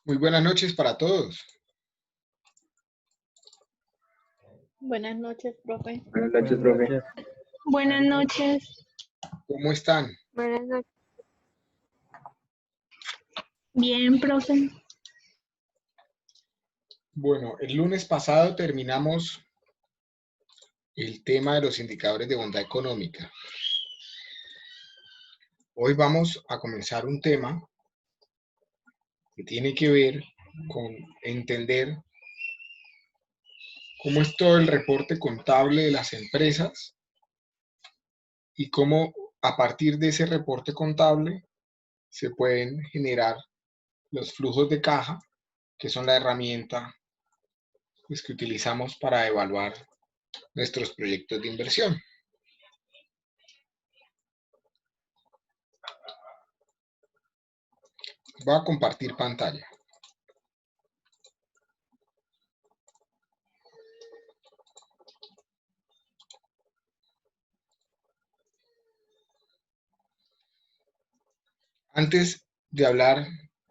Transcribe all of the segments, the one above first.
Muy buenas noches para todos. Buenas noches, profe. Buenas noches, profe. Buenas noches. ¿Cómo están? Buenas noches. Bien, profe. Bueno, el lunes pasado terminamos el tema de los indicadores de bondad económica. Hoy vamos a comenzar un tema que tiene que ver con entender cómo es todo el reporte contable de las empresas y cómo a partir de ese reporte contable se pueden generar los flujos de caja, que son la herramienta pues, que utilizamos para evaluar nuestros proyectos de inversión. Voy a compartir pantalla. Antes de hablar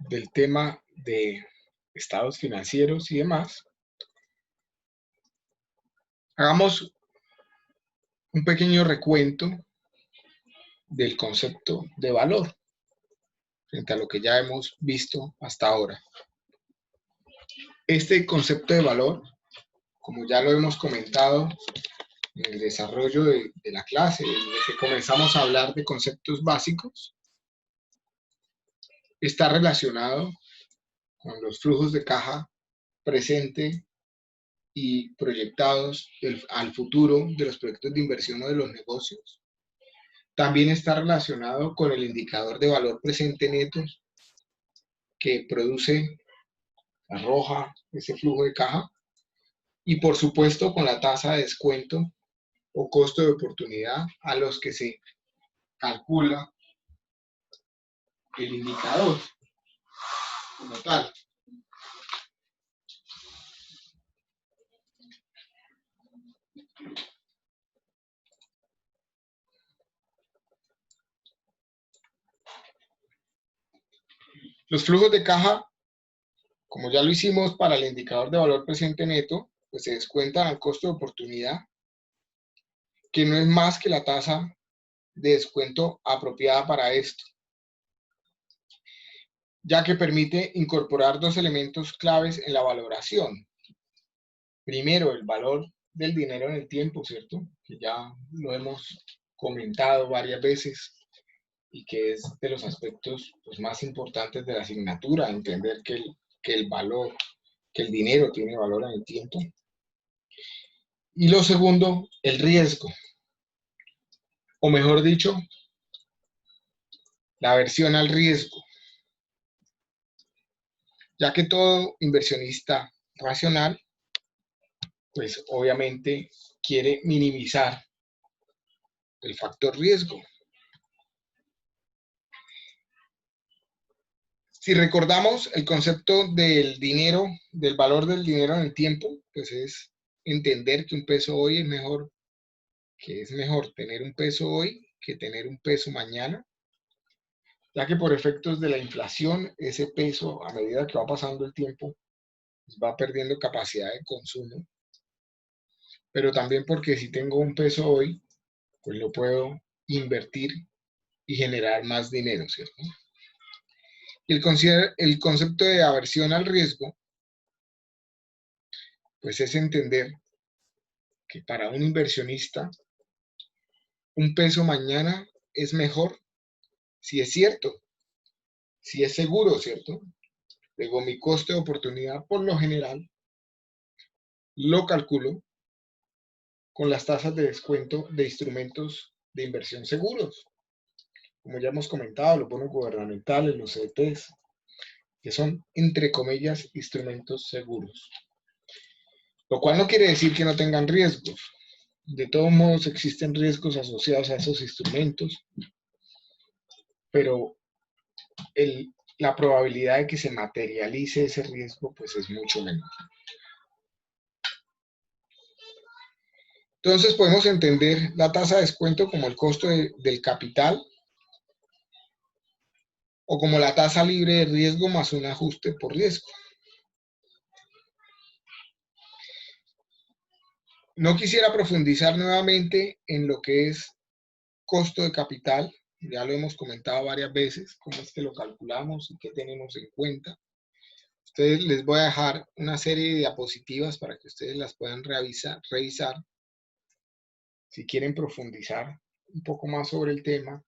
del tema de estados financieros y demás, hagamos un pequeño recuento del concepto de valor frente a lo que ya hemos visto hasta ahora. Este concepto de valor, como ya lo hemos comentado en el desarrollo de la clase, desde que comenzamos a hablar de conceptos básicos, está relacionado con los flujos de caja presente y proyectados al futuro de los proyectos de inversión o de los negocios. También está relacionado con el indicador de valor presente neto que arroja ese flujo de caja, y por supuesto con la tasa de descuento o costo de oportunidad a los que se calcula el indicador como tal. Los flujos de caja, como ya lo hicimos para el indicador de valor presente neto, pues se descuentan al costo de oportunidad, que no es más que la tasa de descuento apropiada para esto, ya que permite incorporar dos elementos claves en la valoración. Primero, el valor del dinero en el tiempo, ¿cierto? Que ya lo hemos comentado varias veces y que es de los aspectos pues, más importantes de la asignatura, entender que el dinero tiene valor en el tiempo. Y lo segundo, el riesgo, o mejor dicho, la aversión al riesgo, ya que todo inversionista racional, pues obviamente quiere minimizar el factor riesgo. Si recordamos el concepto del dinero, del valor del dinero en el tiempo, pues es entender que un peso hoy es mejor tener un peso hoy que tener un peso mañana, ya que por efectos de la inflación, ese peso, a medida que va pasando el tiempo, pues va perdiendo capacidad de consumo, pero también porque si tengo un peso hoy, pues lo puedo invertir y generar más dinero, ¿cierto? El concepto de aversión al riesgo, pues es entender que para un inversionista, un peso mañana es mejor si es cierto, si es seguro, ¿cierto? Luego mi coste de oportunidad, por lo general, lo calculo con las tasas de descuento de instrumentos de inversión seguros. Como ya hemos comentado, los bonos gubernamentales, los CDTs, que son, entre comillas, instrumentos seguros. Lo cual no quiere decir que no tengan riesgos. De todos modos, existen riesgos asociados a esos instrumentos, pero la probabilidad de que se materialice ese riesgo, pues es mucho menor. Entonces podemos entender la tasa de descuento como el costo del capital o como la tasa libre de riesgo más un ajuste por riesgo. No quisiera profundizar nuevamente en lo que es costo de capital, ya lo hemos comentado varias veces, cómo es que lo calculamos y qué tenemos en cuenta. Ustedes les voy a dejar una serie de diapositivas para que ustedes las puedan revisar si quieren profundizar un poco más sobre el tema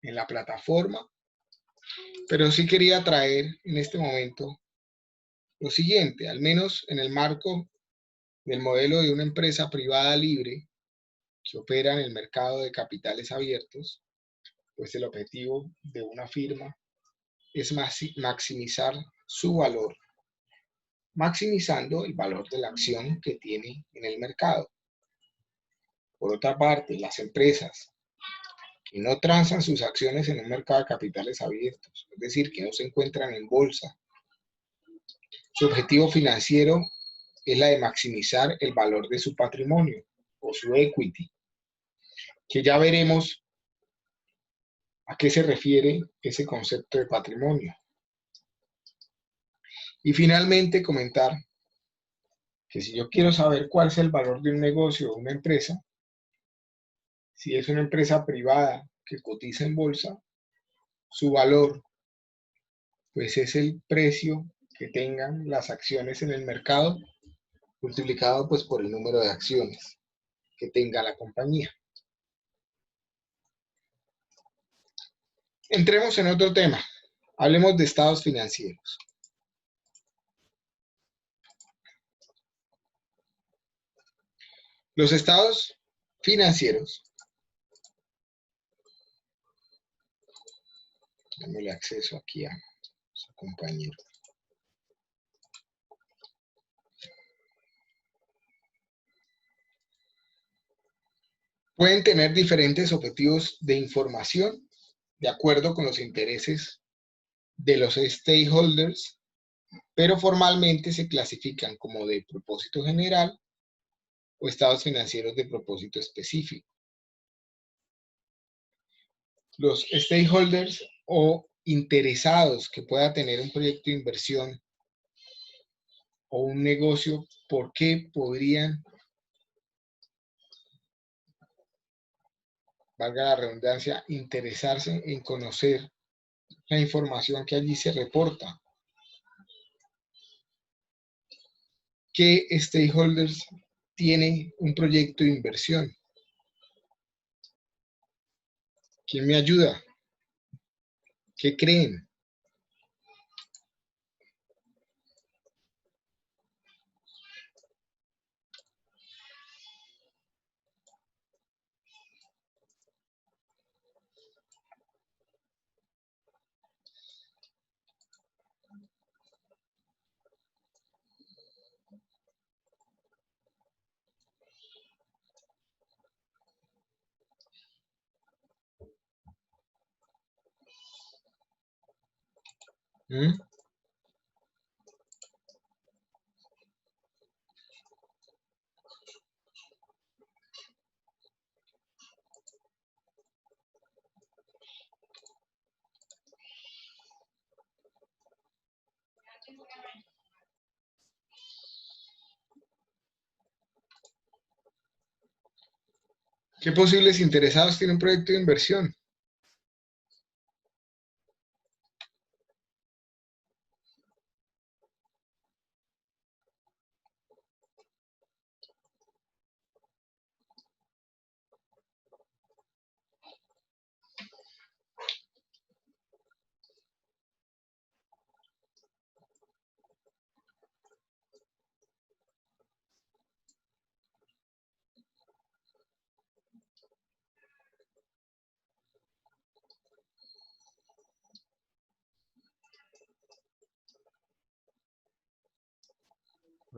en la plataforma, pero sí quería traer en este momento lo siguiente, al menos en el marco del modelo de una empresa privada libre que opera en el mercado de capitales abiertos, pues el objetivo de una firma es maximizar su valor, maximizando el valor de la acción que tiene en el mercado. Por otra parte, las empresas que no transan sus acciones en un mercado de capitales abiertos, es decir, que no se encuentran en bolsa, su objetivo financiero es la de maximizar el valor de su patrimonio o su equity, que ya veremos a qué se refiere ese concepto de patrimonio. Y finalmente comentar que si yo quiero saber cuál es el valor de un negocio o una empresa, si es una empresa privada que cotiza en bolsa, su valor pues es el precio que tengan las acciones en el mercado multiplicado pues por el número de acciones que tenga la compañía. Entremos en otro tema. Hablemos de estados financieros. Los estados financieros, démosle acceso aquí a su compañero. Pueden tener diferentes objetivos de información de acuerdo con los intereses de los stakeholders, pero formalmente se clasifican como de propósito general o estados financieros de propósito específico. Los stakeholders o interesados que pueda tener un proyecto de inversión o un negocio, ¿por qué podrían, valga la redundancia, interesarse en conocer la información que allí se reporta? ¿Qué stakeholders tiene un proyecto de inversión? ¿Quién me ayuda? ¿Qué creen? ¿Mm? ¿Qué posibles interesados tiene un proyecto de inversión?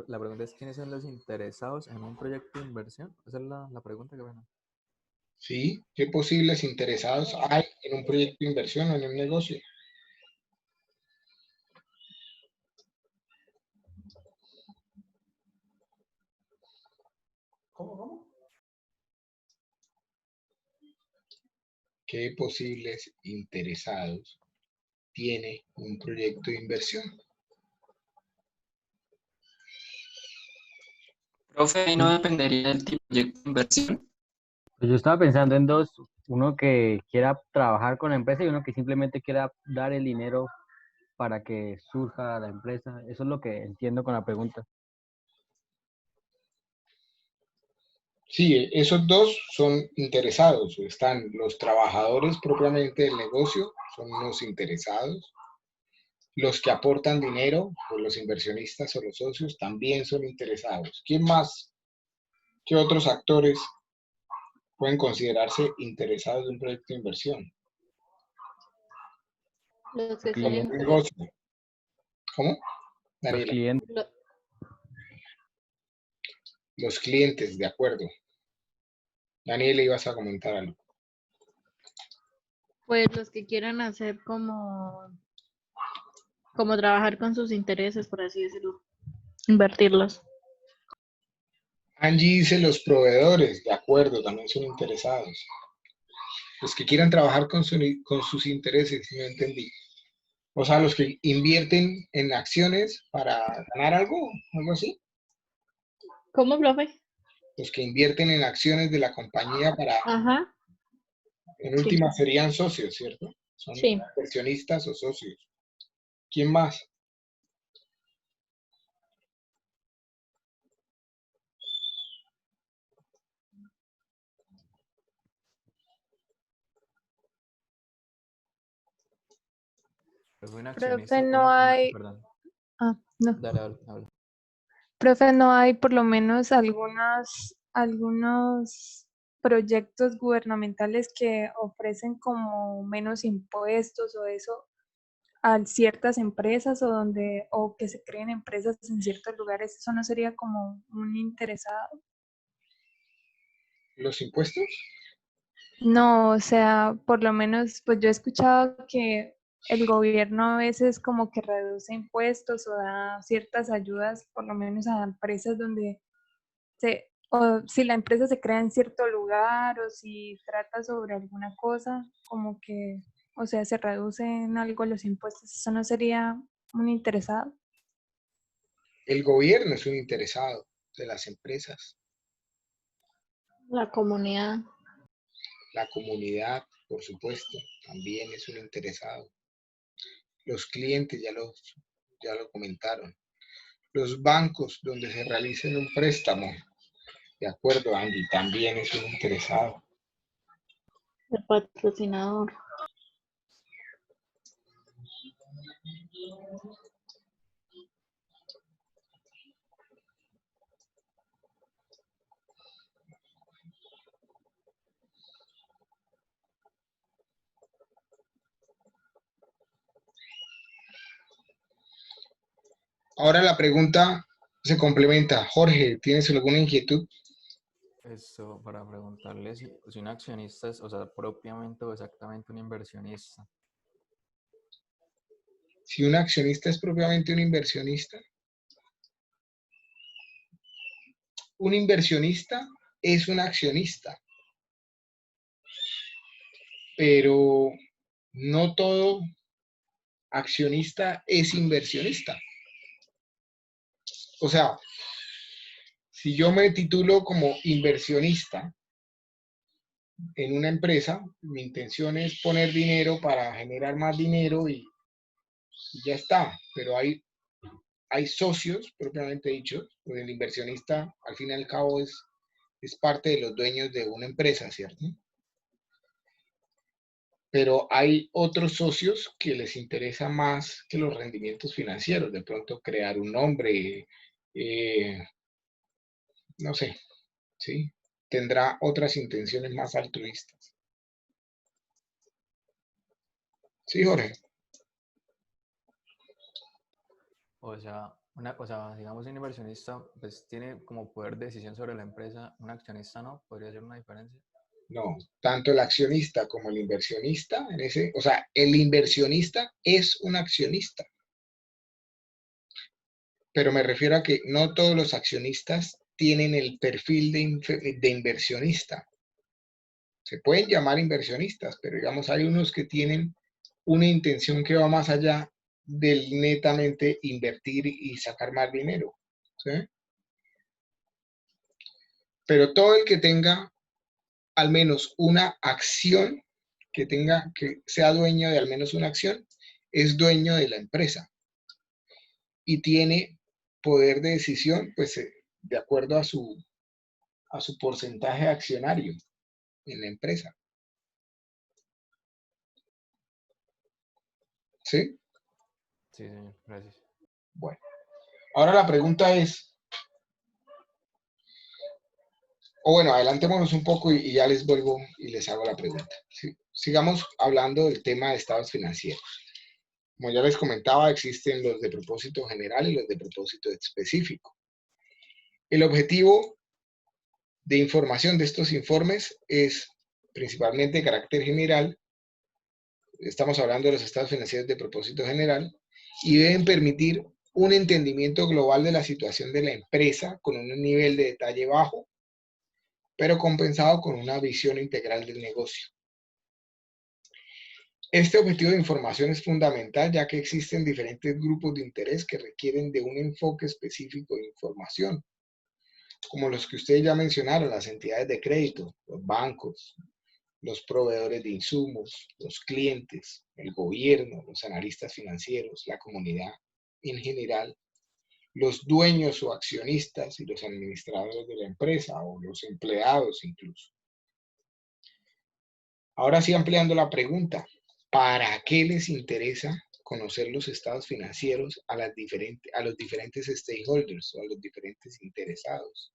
La pregunta es, ¿quiénes son los interesados en un proyecto de inversión? Esa es la pregunta que bueno. ¿Sí? ¿Qué posibles interesados hay en un proyecto de inversión o en un negocio? ¿Cómo? ¿Qué posibles interesados tiene un proyecto de inversión. Profe, ¿y no dependería del tipo de proyecto de inversión? Pues yo estaba pensando en dos, uno que quiera trabajar con la empresa y uno que simplemente quiera dar el dinero para que surja la empresa. Eso es lo que entiendo con la pregunta. Sí, esos dos son interesados. Están los trabajadores propiamente del negocio, son los interesados. Los que aportan dinero, o los inversionistas o los socios, también son interesados. ¿Quién más? ¿Qué otros actores pueden considerarse interesados de un proyecto de inversión? Los que Cliente. quieren, Negocio. ¿Cómo? Los Daniela. clientes. lo- Los clientes, de acuerdo. Daniela, ibas a comentar algo. pues los que quieran hacer como trabajar con sus intereses, por así decirlo, invertirlos. Angie dice los proveedores, de acuerdo, también son interesados. Los que quieran trabajar con sus intereses, no entendí. O sea, los que invierten en acciones para ganar algo, algo así. ¿Cómo, profe? Los que invierten en acciones de la compañía para, Ajá, en sí, última, serían socios, ¿cierto? Son sí. inversionistas o socios. ¿Quién más? Pues un Profe, accionista, no hay, perdón, no. dale, habla. Profe, no hay por lo menos algunos proyectos gubernamentales que ofrecen como menos impuestos o eso a ciertas empresas o que se creen empresas en ciertos lugares. ¿Eso no sería como un interesado? ¿Los impuestos? No, o sea, por lo menos, pues yo he escuchado que el gobierno a veces como que reduce impuestos o da ciertas ayudas, por lo menos a empresas donde o si la empresa se crea en cierto lugar o si trata sobre alguna cosa, como que, o sea, se reducen algo los impuestos. ¿Eso no sería un interesado? El gobierno es un interesado de las empresas. La comunidad. La comunidad, por supuesto, también es un interesado. Los clientes ya lo comentaron. Los bancos donde se realicen un préstamo, de acuerdo, Andy, también es un interesado. El patrocinador. Ahora la pregunta se complementa. Jorge, ¿tienes alguna inquietud? Eso, para preguntarle si un accionista es, o sea, propiamente o exactamente un inversionista. Si un accionista es propiamente un inversionista es un accionista, pero no todo accionista es inversionista. O sea, si yo me titulo como inversionista en una empresa, mi intención es poner dinero para generar más dinero y ya está, pero hay socios, propiamente dicho, pues el inversionista al fin y al cabo es parte de los dueños de una empresa, ¿cierto? Pero hay otros socios que les interesa más que los rendimientos financieros, de pronto crear un nombre, no sé, ¿sí? Tendrá otras intenciones más altruistas. Sí, Jorge. O sea, digamos, un inversionista pues tiene como poder de decisión sobre la empresa, un accionista no, podría ser una diferencia. No, tanto el accionista como el inversionista, o sea, el inversionista es un accionista, pero me refiero a que no todos los accionistas tienen el perfil de inversionista. Se pueden llamar inversionistas, pero digamos, hay unos que tienen una intención que va más allá del netamente invertir y sacar más dinero, ¿sí? Pero todo el que tenga al menos una acción, que sea dueño de al menos una acción, es dueño de la empresa y tiene poder de decisión, pues, de acuerdo a su porcentaje accionario en la empresa. ¿Sí? Sí, señor, gracias. Bueno, ahora la pregunta es, o bueno, adelantémonos un poco y ya les vuelvo y les hago la pregunta. ¿Sí? Sigamos hablando del tema de estados financieros. Como ya les comentaba, existen los de propósito general y los de propósito específico. El objetivo de información de estos informes es principalmente de carácter general. Estamos hablando de los estados financieros de propósito general y deben permitir un entendimiento global de la situación de la empresa con un nivel de detalle bajo, pero compensado con una visión integral del negocio. Este objetivo de información es fundamental ya que existen diferentes grupos de interés que requieren de un enfoque específico de información, como los que ustedes ya mencionaron, las entidades de crédito, los bancos, los proveedores de insumos, los clientes, el gobierno, los analistas financieros, la comunidad en general, los dueños o accionistas y los administradores de la empresa o los empleados incluso. Ahora sí, ampliando la pregunta, ¿para qué les interesa conocer los estados financieros a los diferentes stakeholders o a los diferentes interesados?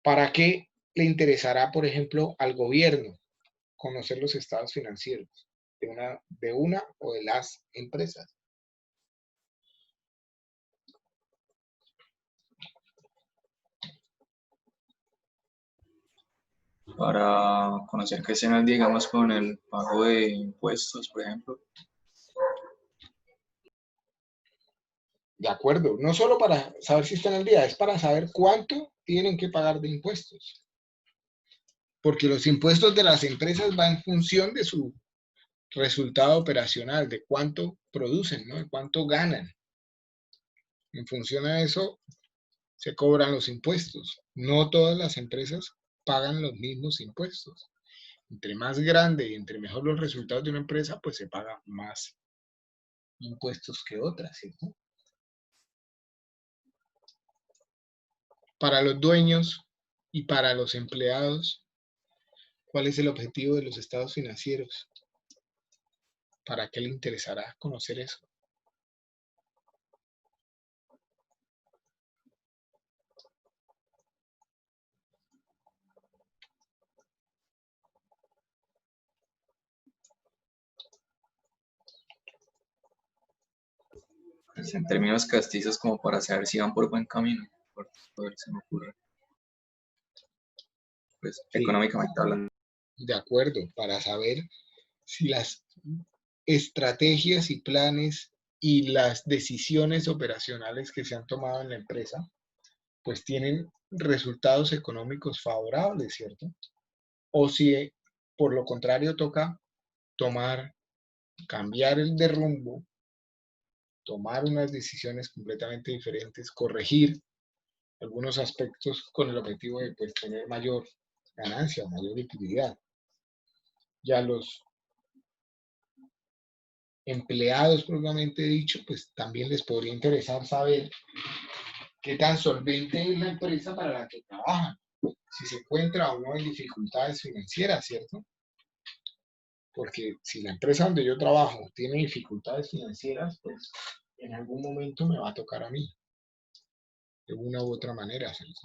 ¿Para qué le interesará, por ejemplo, al gobierno conocer los estados financieros de una o de las empresas? Para conocer qué estén al día, digamos, con el pago de impuestos, por ejemplo. De acuerdo, no solo para saber si están al día, es para saber cuánto tienen que pagar de impuestos. Porque los impuestos de las empresas van en función de su resultado operacional, de cuánto producen, ¿no? De cuánto ganan. En función a eso se cobran los impuestos. No todas las empresas pagan los mismos impuestos. Entre más grande y entre mejor los resultados de una empresa, pues se paga más impuestos que otras, ¿cierto? Para los dueños y para los empleados, ¿cuál es el objetivo de los estados financieros? ¿Para qué le interesará conocer eso? Pues, en términos castizos, como para saber si van por buen camino, por se me ocurre. Pues, Sí. económicamente hablando. De acuerdo, para saber si las estrategias y planes y las decisiones operacionales que se han tomado en la empresa, pues tienen resultados económicos favorables, ¿cierto? O si por lo contrario toca cambiar el de rumbo, tomar unas decisiones completamente diferentes, corregir algunos aspectos con el objetivo de pues, tener mayor ganancia, mayor liquididad. Ya los empleados, propiamente dicho, pues también les podría interesar saber qué tan solvente es la empresa para la que trabajan, si se encuentra o no en dificultades financieras, ¿cierto? Porque si la empresa donde yo trabajo tiene dificultades financieras, pues en algún momento me va a tocar a mí, de una u otra manera, ¿cierto?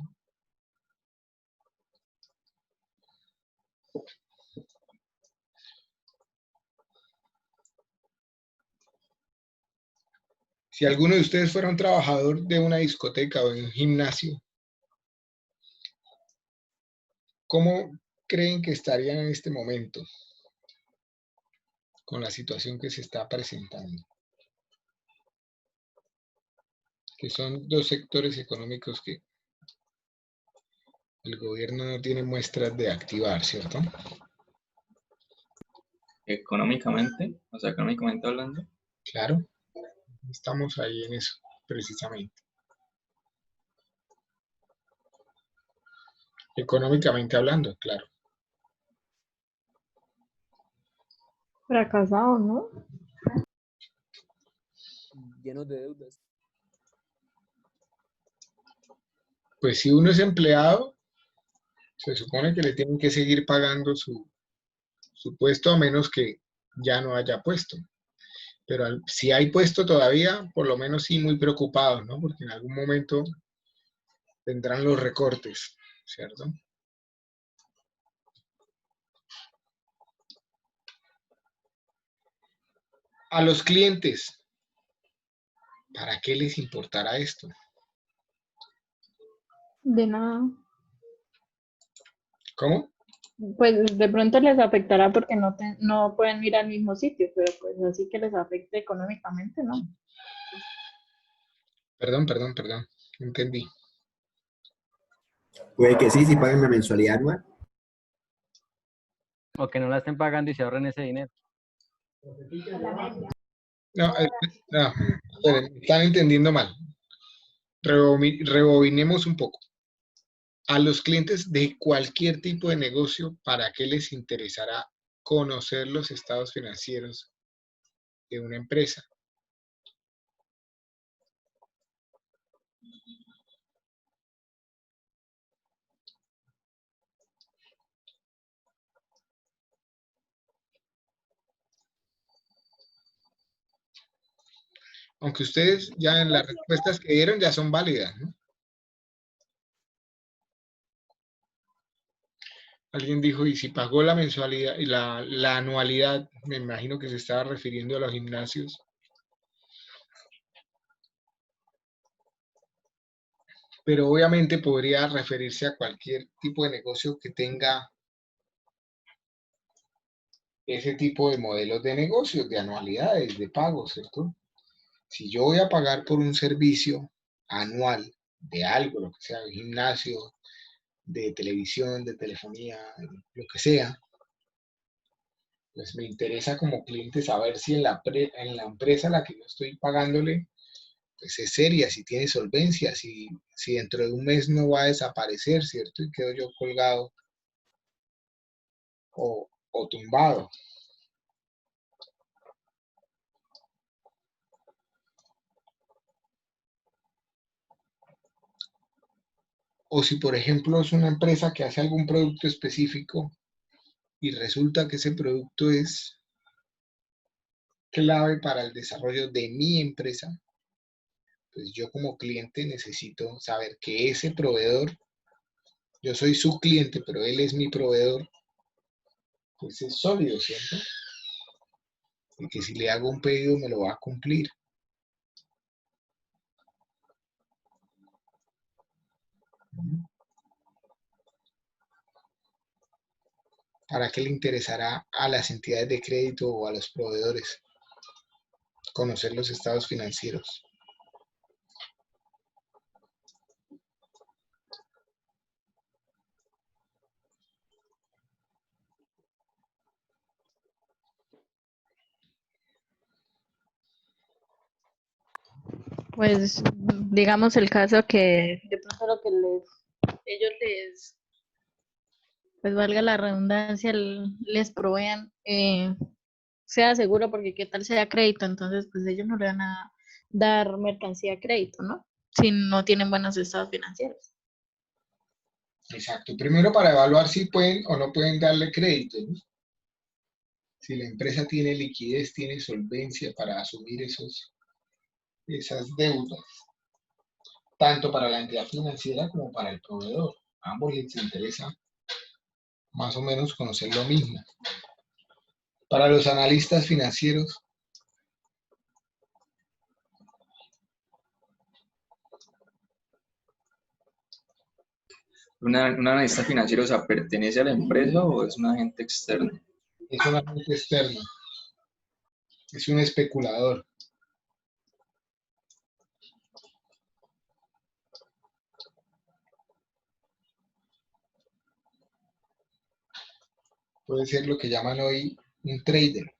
Si alguno de ustedes fuera un trabajador de una discoteca o en un gimnasio, ¿cómo creen que estarían en este momento con la situación que se está presentando? Que son dos sectores económicos que el gobierno no tiene muestras de activar, ¿cierto? económicamente, o sea, económicamente hablando. Claro, estamos ahí en eso, precisamente. Económicamente hablando, claro. Fracasado, ¿no? Llenos de deudas. Pues si uno es empleado, se supone que le tienen que seguir pagando su puesto a menos que ya no haya puesto. Pero si hay puesto todavía, por lo menos sí muy preocupados, ¿no? Porque en algún momento vendrán los recortes, ¿cierto? A los clientes, ¿para qué les importará esto? De nada. ¿Cómo? Pues de pronto les afectará porque no pueden ir al mismo sitio, pero pues así que les afecte económicamente, ¿no? Perdón, entendí. Puede que sí, si pagan la mensualidad anual. O que no la estén pagando y se ahorren ese dinero. No, esperen, están entendiendo mal. Rebobinemos un poco. A los clientes de cualquier tipo de negocio, ¿para qué les interesará conocer los estados financieros de una empresa? Aunque ustedes ya en las respuestas que dieron ya son válidas, ¿no? Alguien dijo, y si pagó la mensualidad y la anualidad, me imagino que se estaba refiriendo a los gimnasios. Pero obviamente podría referirse a cualquier tipo de negocio que tenga ese tipo de modelos de negocios, de anualidades, de pagos, ¿cierto? Si yo voy a pagar por un servicio anual de algo, lo que sea, de gimnasio, de televisión, de telefonía, lo que sea, pues me interesa como cliente saber si en la empresa a la que yo estoy pagándole, pues es seria, si tiene solvencia, si dentro de un mes no va a desaparecer, ¿cierto? Y quedo yo colgado o tumbado. O si, por ejemplo, es una empresa que hace algún producto específico y resulta que ese producto es clave para el desarrollo de mi empresa, pues yo como cliente necesito saber que ese proveedor, yo soy su cliente, pero él es mi proveedor, pues es sólido, ¿cierto? Y que si le hago un pedido me lo va a cumplir. ¿Para qué le interesará a las entidades de crédito o a los proveedores conocer los estados financieros? Pues digamos el caso que de pronto lo que ellos pues valga la redundancia, les provean, sea seguro porque qué tal sea crédito, entonces pues ellos no le van a dar mercancía a crédito, ¿no? Si no tienen buenos estados financieros. Exacto. Primero para evaluar si pueden o no pueden darle crédito, ¿no? Si la empresa tiene liquidez, tiene solvencia para asumir esas deudas, tanto para la entidad financiera como para el proveedor. A ambos les interesa más o menos conocer lo mismo. Para los analistas financieros, ¿Un analista financiero, o sea, pertenece a la empresa o es un agente externo? es un agente externo, es un especulador. Puede ser lo que llaman hoy un trader.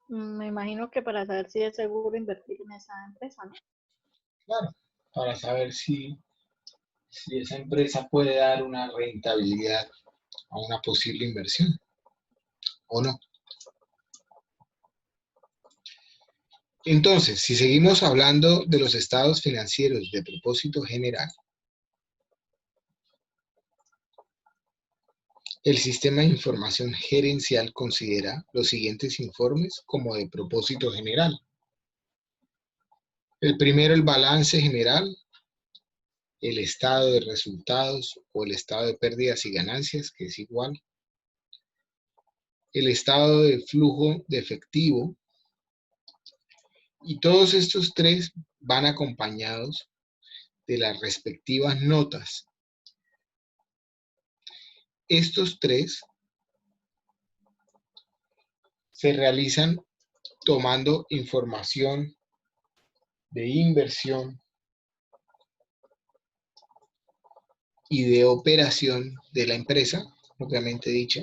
Me imagino que para saber si es seguro invertir en esa empresa, ¿no? Claro, para saber si esa empresa puede dar una rentabilidad a una posible inversión o no. Entonces, si seguimos hablando de los estados financieros de propósito general, el sistema de información gerencial considera los siguientes informes como de propósito general. El primero, el balance general, el estado de resultados o el estado de pérdidas y ganancias, que es igual, el estado de flujo de efectivo, y todos estos tres van acompañados de las respectivas notas. Estos tres se realizan tomando información de inversión y de operación de la empresa, propiamente dicha.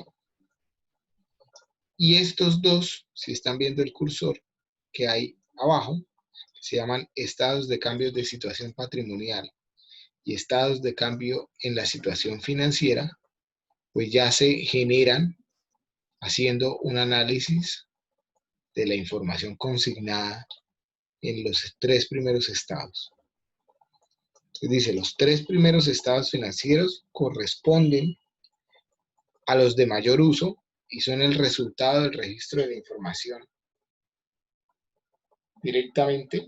Y estos dos, si están viendo el cursor que hay abajo, se llaman estados de cambio de situación patrimonial y estados de cambio en la situación financiera, pues ya se generan haciendo un análisis de la información consignada en los tres primeros estados. Es decir, los tres primeros estados financieros corresponden a los de mayor uso y son el resultado del registro de la información directamente,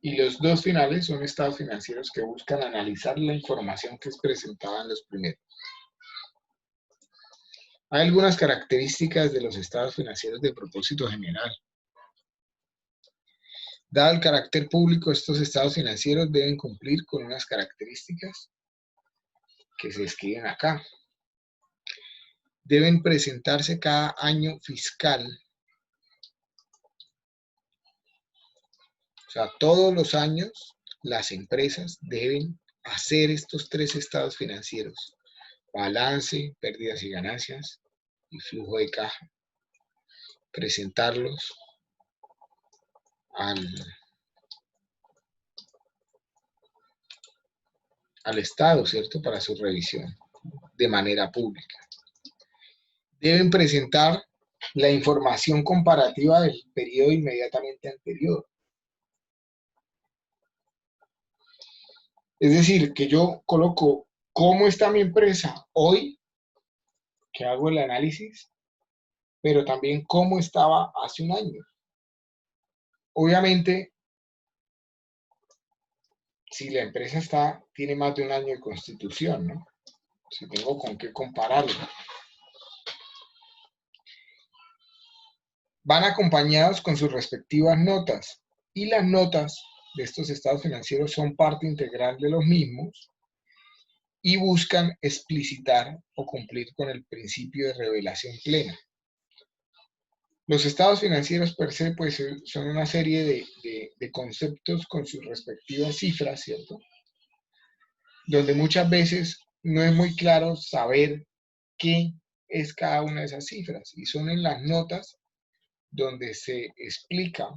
y los dos finales son estados financieros que buscan analizar la información que es presentada en los primeros. Hay algunas características de los estados financieros de propósito general. Dado el carácter público, estos estados financieros deben cumplir con unas características que se escriben acá. Deben presentarse cada año fiscal. O sea, todos los años las empresas deben hacer estos tres estados financieros: balance, pérdidas y ganancias y flujo de caja. Presentarlos al Estado, ¿cierto? Para su revisión de manera pública. Deben presentar la información comparativa del periodo inmediatamente anterior. Es decir, que yo coloco cómo está mi empresa hoy, que hago el análisis, pero también cómo estaba hace un año. Obviamente, si la empresa tiene más de un año de constitución, ¿no? Si tengo con qué compararlo. Van acompañados con sus respectivas notas, y las notas de estos estados financieros son parte integral de los mismos y buscan explicitar o cumplir con el principio de revelación plena. Los estados financieros per se pues, son una serie de conceptos con sus respectivas cifras, ¿cierto? Donde muchas veces no es muy claro saber qué es cada una de esas cifras, y son en las notas donde se explica,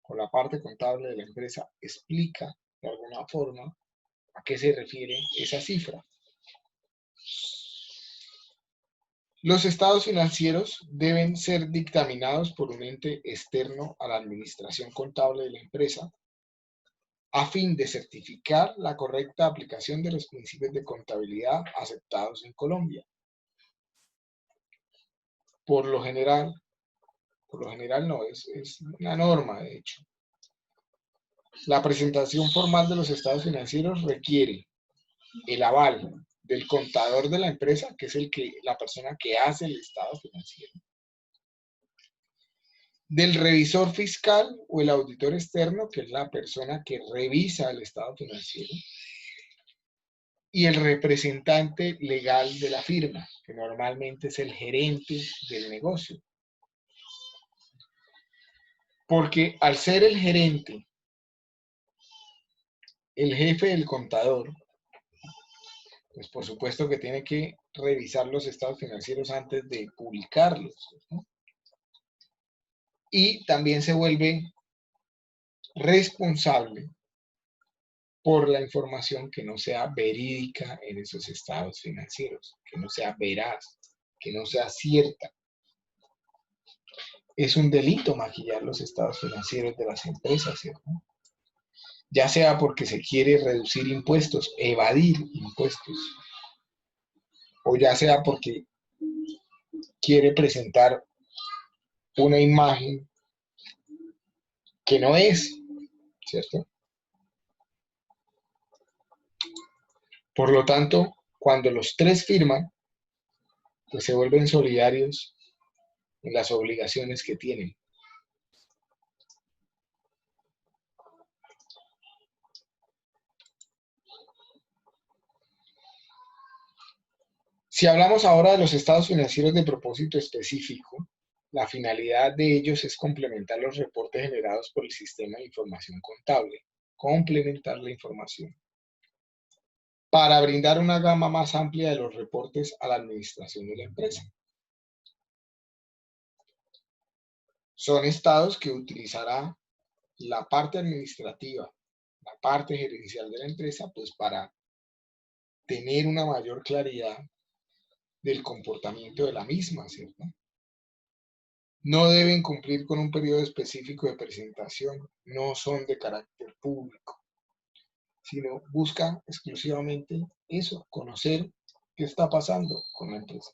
o la parte contable de la empresa explica de alguna forma a qué se refiere esa cifra. Los estados financieros deben ser dictaminados por un ente externo a la administración contable de la empresa, a fin de certificar la correcta aplicación de los principios de contabilidad aceptados en Colombia. Por lo general no, es una norma, de hecho. La presentación formal de los estados financieros requiere el aval del contador de la empresa, que es la persona que hace el estado financiero, del revisor fiscal o el auditor externo, que es la persona que revisa el estado financiero, y el representante legal de la firma, que normalmente es el gerente del negocio. Porque al ser el gerente, el jefe del contador, pues por supuesto que tiene que revisar los estados financieros antes de publicarlos, ¿no? Y también se vuelve responsable por la información que no sea verídica en esos estados financieros, que no sea veraz, que no sea cierta. Es un delito maquillar los estados financieros de las empresas, ¿cierto? Ya sea porque se quiere reducir impuestos, evadir impuestos, o ya sea porque quiere presentar una imagen que no es, ¿cierto? Por lo tanto, cuando los tres firman, pues se vuelven solidarios en las obligaciones que tienen. Si hablamos ahora de los estados financieros de propósito específico, la finalidad de ellos es complementar los reportes generados por el sistema de información contable, complementar la información, para brindar una gama más amplia de los reportes a la administración de la empresa. Son estados que utilizará la parte administrativa, la parte gerencial de la empresa, pues para tener una mayor claridad del comportamiento de la misma, ¿cierto? No deben cumplir con un periodo específico de presentación, no son de carácter público, sino buscan exclusivamente eso, conocer qué está pasando con la empresa.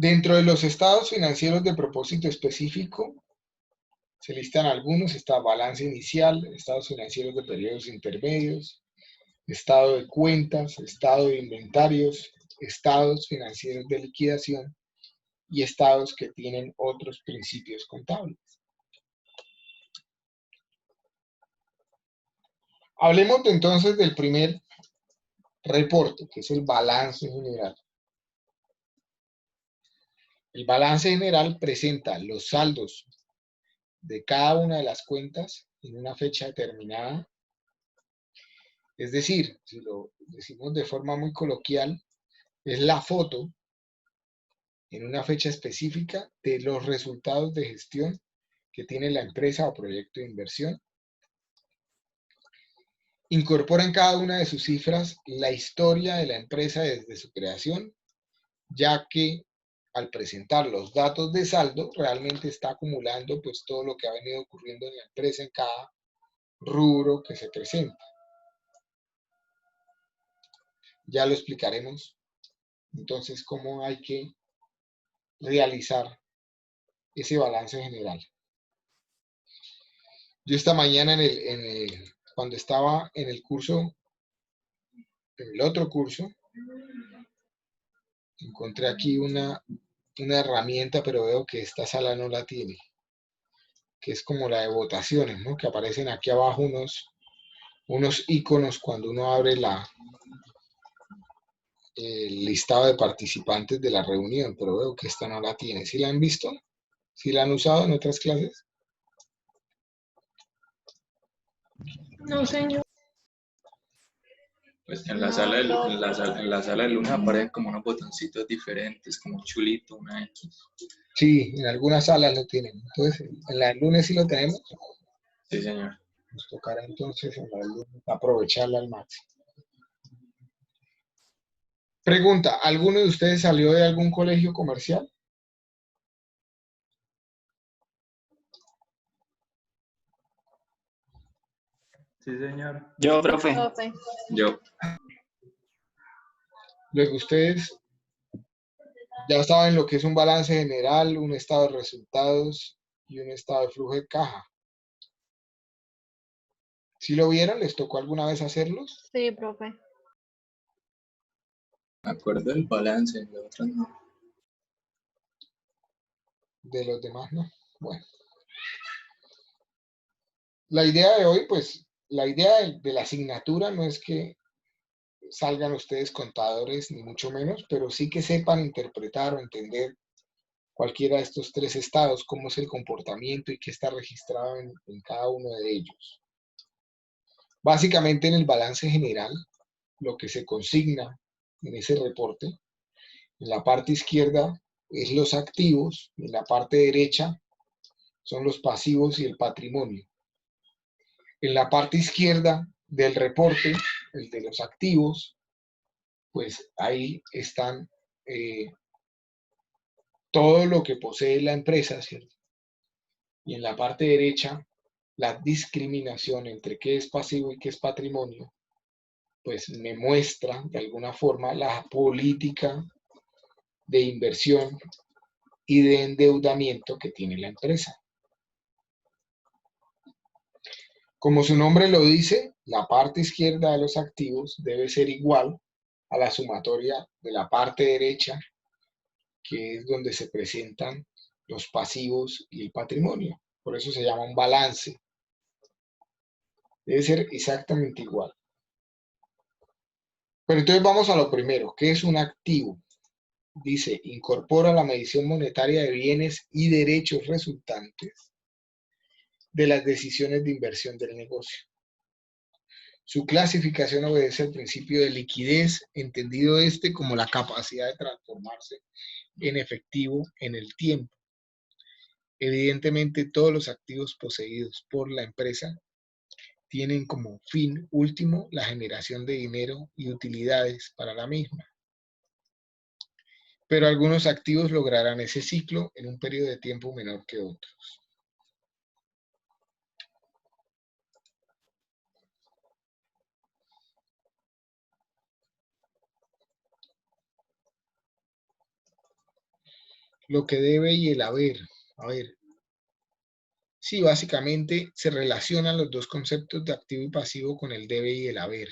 Dentro de los estados financieros de propósito específico, se listan algunos: está balance inicial, estados financieros de periodos intermedios, estado de cuentas, estado de inventarios, estados financieros de liquidación y estados que tienen otros principios contables. Hablemos entonces del primer reporte, que es el balance general. El balance general presenta los saldos de cada una de las cuentas en una fecha determinada. Es decir, si lo decimos de forma muy coloquial, es la foto en una fecha específica de los resultados de gestión que tiene la empresa o proyecto de inversión. Incorpora en cada una de sus cifras la historia de la empresa desde su creación, ya que al presentar los datos de saldo, realmente está acumulando pues todo lo que ha venido ocurriendo en la empresa en cada rubro que se presenta. Ya lo explicaremos entonces cómo hay que realizar ese balance general. Yo esta mañana cuando estaba en el curso, en el otro curso, encontré aquí una herramienta, pero veo que esta sala no la tiene, que es como la de votaciones, ¿no? Que aparecen aquí abajo unos iconos cuando uno abre el listado de participantes de la reunión, pero veo que esta no la tiene. ¿Sí la han visto? ¿Sí la han usado en otras clases? No, señor. Pues en la sala en la sala de Luna aparecen como unos botoncitos diferentes, como un chulito, una X. Sí, en algunas salas lo tienen. Entonces, en la del lunes sí lo tenemos. Sí, señor. Nos tocará entonces en la del lunes aprovecharla al máximo. Pregunta, ¿alguno de ustedes salió de algún colegio comercial? Sí, señor. Yo, profe. Profe. Yo. Luego ustedes ya saben lo que es un balance general, un estado de resultados y un estado de flujo de caja. ¿Sí lo vieron? ¿Les tocó alguna vez hacerlos? Sí, profe. Me acuerdo del balance, de otras no. De los demás, ¿no? Bueno. La idea de hoy, pues, la idea de la asignatura no es que salgan ustedes contadores, ni mucho menos, pero sí que sepan interpretar o entender cualquiera de estos tres estados, cómo es el comportamiento y qué está registrado en cada uno de ellos. Básicamente en el balance general, lo que se consigna en ese reporte, en la parte izquierda es los activos, en la parte derecha son los pasivos y el patrimonio. En la parte izquierda del reporte, el de los activos, pues ahí están todo lo que posee la empresa, ¿cierto? Y en la parte derecha, la discriminación entre qué es pasivo y qué es patrimonio, pues me muestra de alguna forma la política de inversión y de endeudamiento que tiene la empresa. Como su nombre lo dice, la parte izquierda de los activos debe ser igual a la sumatoria de la parte derecha, que es donde se presentan los pasivos y el patrimonio. Por eso se llama un balance. Debe ser exactamente igual. Pero entonces vamos a lo primero. ¿Qué es un activo? Dice, incorpora la medición monetaria de bienes y derechos resultantes de las decisiones de inversión del negocio. Su clasificación obedece al principio de liquidez, entendido este como la capacidad de transformarse en efectivo en el tiempo. Evidentemente, todos los activos poseídos por la empresa tienen como fin último la generación de dinero y utilidades para la misma. Pero algunos activos lograrán ese ciclo en un periodo de tiempo menor que otros. Lo que debe y el haber. A ver, sí, básicamente se relacionan los dos conceptos de activo y pasivo con el debe y el haber.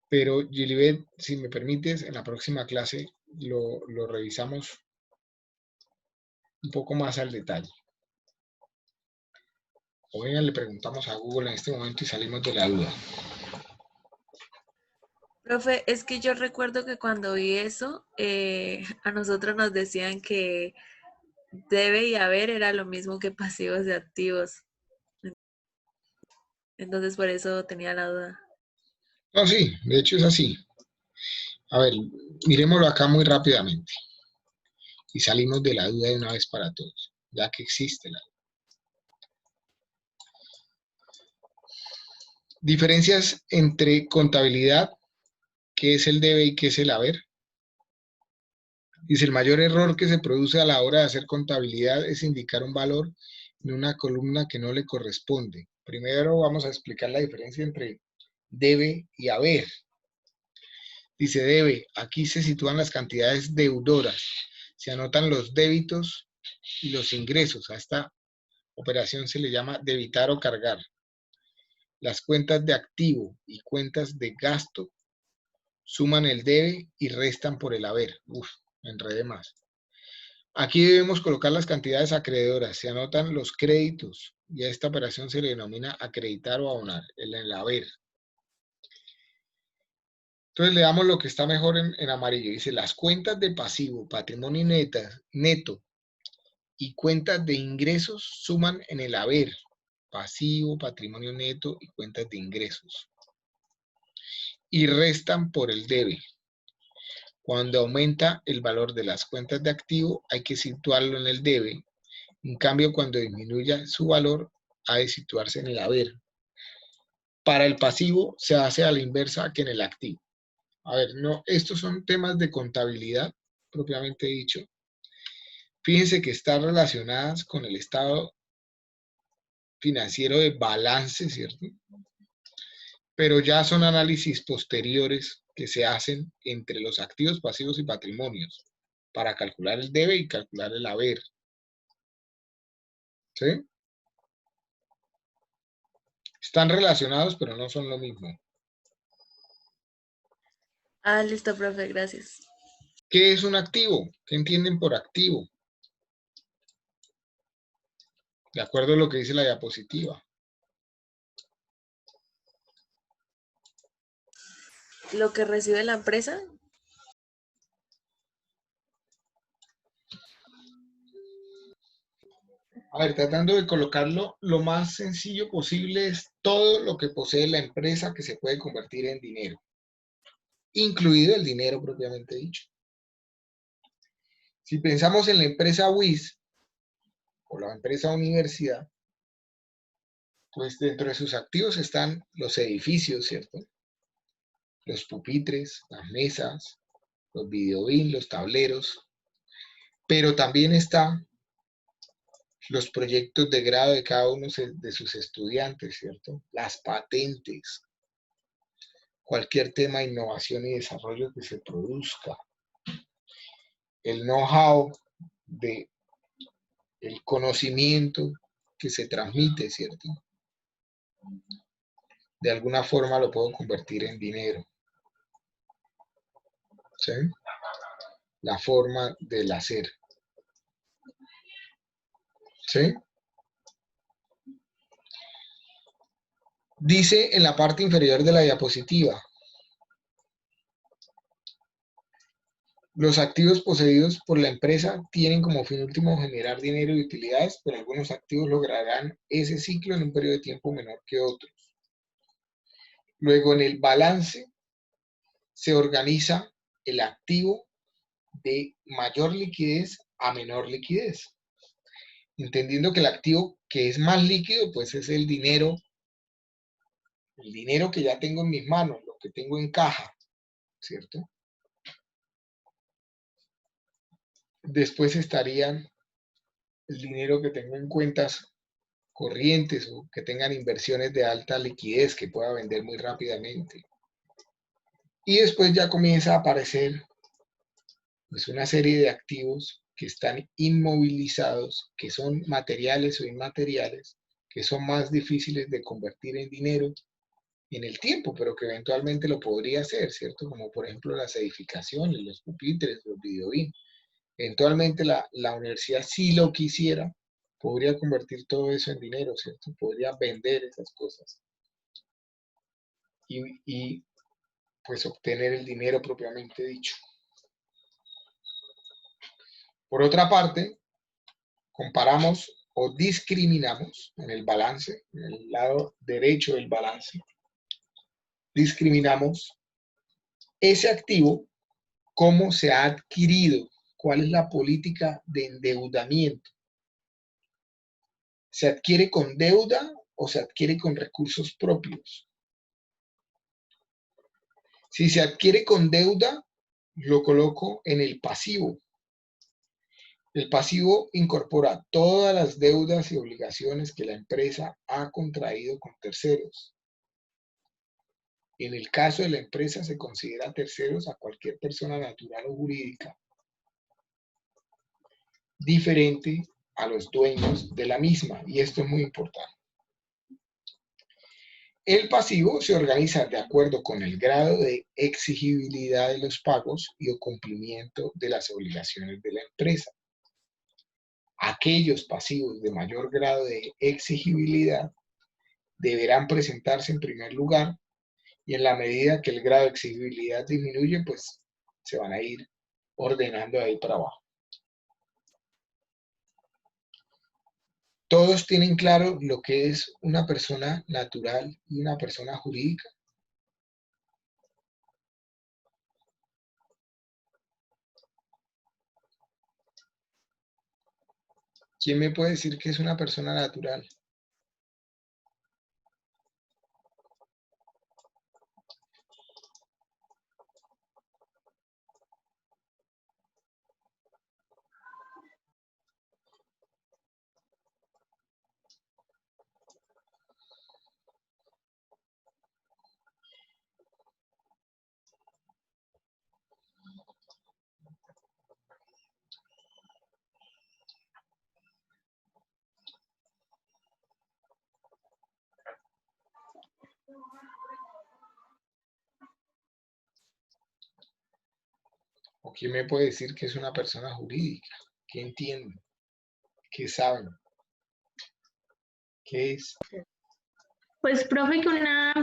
Pero, Gilibet, si me permites, en la próxima clase lo revisamos un poco más al detalle. O bien le preguntamos a Google en este momento y salimos de la duda. Profe, es que yo recuerdo que cuando vi eso, a nosotros nos decían que debe y haber era lo mismo que pasivos y activos. Entonces por eso tenía la duda. No, sí, de hecho es así. A ver, miremoslo acá muy rápidamente. Y salimos de la duda de una vez para todos, ya que existe la duda. Diferencias entre contabilidad, qué es el debe y qué es el haber. Dice, el mayor error que se produce a la hora de hacer contabilidad es indicar un valor en una columna que no le corresponde. Primero vamos a explicar la diferencia entre debe y haber. Dice debe, aquí se sitúan las cantidades deudoras. Se anotan los débitos y los ingresos. A esta operación se le llama debitar o cargar. Las cuentas de activo y cuentas de gasto suman el debe y restan por el haber. Uf, me enredé más. Aquí debemos colocar las cantidades acreedoras. Se anotan los créditos y a esta operación se le denomina acreditar o abonar, el haber. Entonces le damos lo que está mejor en amarillo. Dice, las cuentas de pasivo, patrimonio neto y cuentas de ingresos suman en el haber. Pasivo, patrimonio neto y cuentas de ingresos. Y restan por el debe. Cuando aumenta el valor de las cuentas de activo, hay que situarlo en el debe. En cambio, cuando disminuya su valor, ha de situarse en el haber. Para el pasivo se hace a la inversa que en el activo. A ver, no, estos son temas de contabilidad, propiamente dicho. Fíjense que están relacionadas con el estado financiero de balance, ¿cierto? Pero ya son análisis posteriores que se hacen entre los activos, pasivos y patrimonios para calcular el debe y calcular el haber. ¿Sí? Están relacionados, pero no son lo mismo. Ah, listo, profe, gracias. ¿Qué es un activo? ¿Qué entienden por activo? De acuerdo a lo que dice la diapositiva. lo que recibe la empresa. A ver, tratando de colocarlo lo más sencillo posible, es todo lo que posee la empresa que se puede convertir en dinero, incluido el dinero propiamente dicho. Si pensamos en la empresa WIS o la empresa universidad, pues dentro de sus activos están los edificios, ¿cierto? Los pupitres, las mesas, los videobeam, los tableros, pero también están los proyectos de grado de cada uno de sus estudiantes, ¿cierto? Las patentes, cualquier tema de innovación y desarrollo que se produzca, el know-how de el conocimiento que se transmite, ¿cierto? De alguna forma lo puedo convertir en dinero, ¿sí? La forma del hacer, ¿sí? Dice en la parte inferior de la diapositiva, los activos poseídos por la empresa tienen como fin último generar dinero y utilidades, pero algunos activos lograrán ese ciclo en un periodo de tiempo menor que otros. Luego, en el balance se organiza el activo de mayor liquidez a menor liquidez, entendiendo que el activo que es más líquido, pues es el dinero que ya tengo en mis manos, lo que tengo en caja, ¿cierto? Después estarían el dinero que tengo en cuentas corrientes o que tengan inversiones de alta liquidez que pueda vender muy rápidamente. Y después ya comienza a aparecer pues, una serie de activos que están inmovilizados, que son materiales o inmateriales, que son más difíciles de convertir en dinero en el tiempo, pero que eventualmente lo podría hacer, ¿cierto? Como por ejemplo las edificaciones, los pupitres, los videobeam. Eventualmente la universidad, si lo quisiera, podría convertir todo eso en dinero, ¿cierto? Podría vender esas cosas y pues obtener el dinero propiamente dicho. Por otra parte, comparamos o discriminamos en el balance, en el lado derecho del balance, discriminamos ese activo, cómo se ha adquirido, cuál es la política de endeudamiento. ¿Se adquiere con deuda o se adquiere con recursos propios? Si se adquiere con deuda, lo coloco en el pasivo. El pasivo incorpora todas las deudas y obligaciones que la empresa ha contraído con terceros. En el caso de la empresa se considera terceros a cualquier persona natural o jurídica, diferente a los dueños de la misma, y esto es muy importante. El pasivo se organiza de acuerdo con el grado de exigibilidad de los pagos y o cumplimiento de las obligaciones de la empresa. Aquellos pasivos de mayor grado de exigibilidad deberán presentarse en primer lugar y en la medida que el grado de exigibilidad disminuye, pues se van a ir ordenando de ahí para abajo. Todos tienen claro lo que es una persona natural y una persona jurídica. ¿Quién me puede decir que es una persona natural? ¿O quién me puede decir que es una persona jurídica? ¿Qué entienden? ¿Qué saben? ¿Qué es? Pues, profe, que una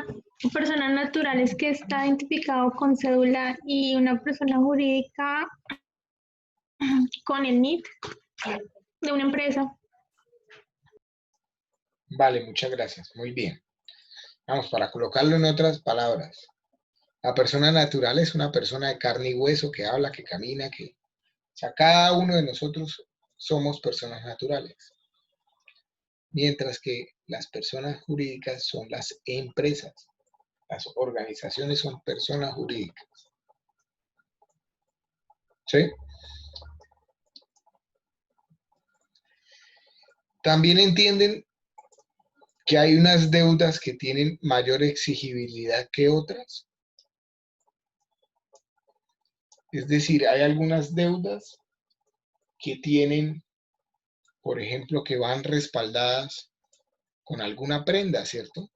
Personas naturales que está identificado con cédula y una persona jurídica con el NIT de una empresa. Vale, muchas gracias. Muy bien. Vamos, para colocarlo en otras palabras. La persona natural es una persona de carne y hueso que habla, que camina, que... O sea, cada uno de nosotros somos personas naturales. Mientras que las personas jurídicas son las empresas. Las organizaciones son personas jurídicas. ¿Sí? También entienden que hay unas deudas que tienen mayor exigibilidad que otras. Es decir, hay algunas deudas que tienen, por ejemplo, que van respaldadas con alguna prenda, ¿cierto?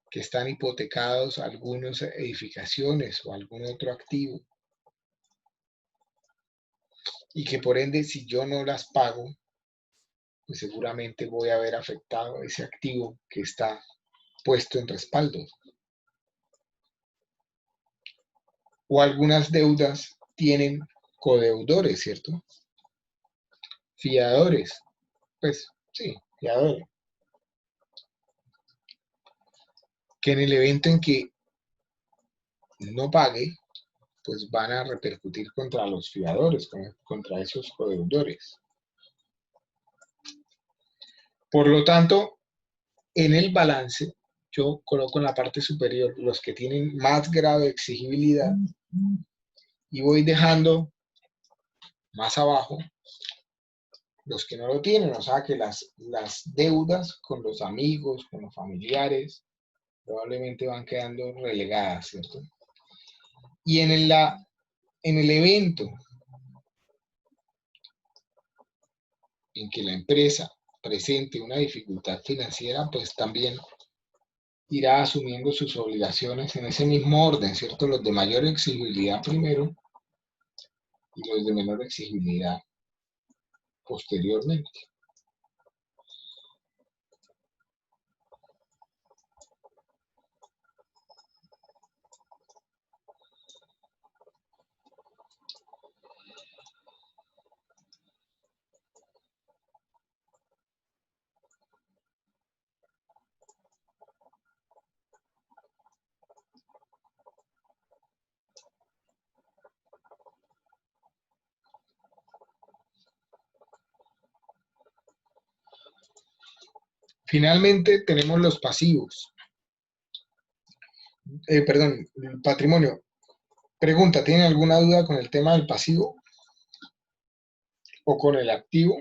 Que están hipotecados algunas edificaciones o algún otro activo. Y que por ende, si yo no las pago, pues seguramente voy a ver afectado ese activo que está puesto en respaldo. O algunas deudas tienen codeudores, ¿cierto? Fiadores. Pues sí, fiadores. Que en el evento en que no pague, pues van a repercutir contra los fiadores, contra esos codeudores. Por lo tanto, en el balance, yo coloco en la parte superior los que tienen más grado de exigibilidad y voy dejando más abajo los que no lo tienen, o sea que las deudas con los amigos, con los familiares, probablemente van quedando relegadas, ¿cierto? Y en el evento en que la empresa presente una dificultad financiera, pues también irá asumiendo sus obligaciones en ese mismo orden, ¿cierto? Los de mayor exigibilidad primero y los de menor exigibilidad posteriormente. Finalmente tenemos los pasivos. Perdón, el patrimonio. Pregunta, ¿tienen alguna duda con el tema del pasivo o con el activo?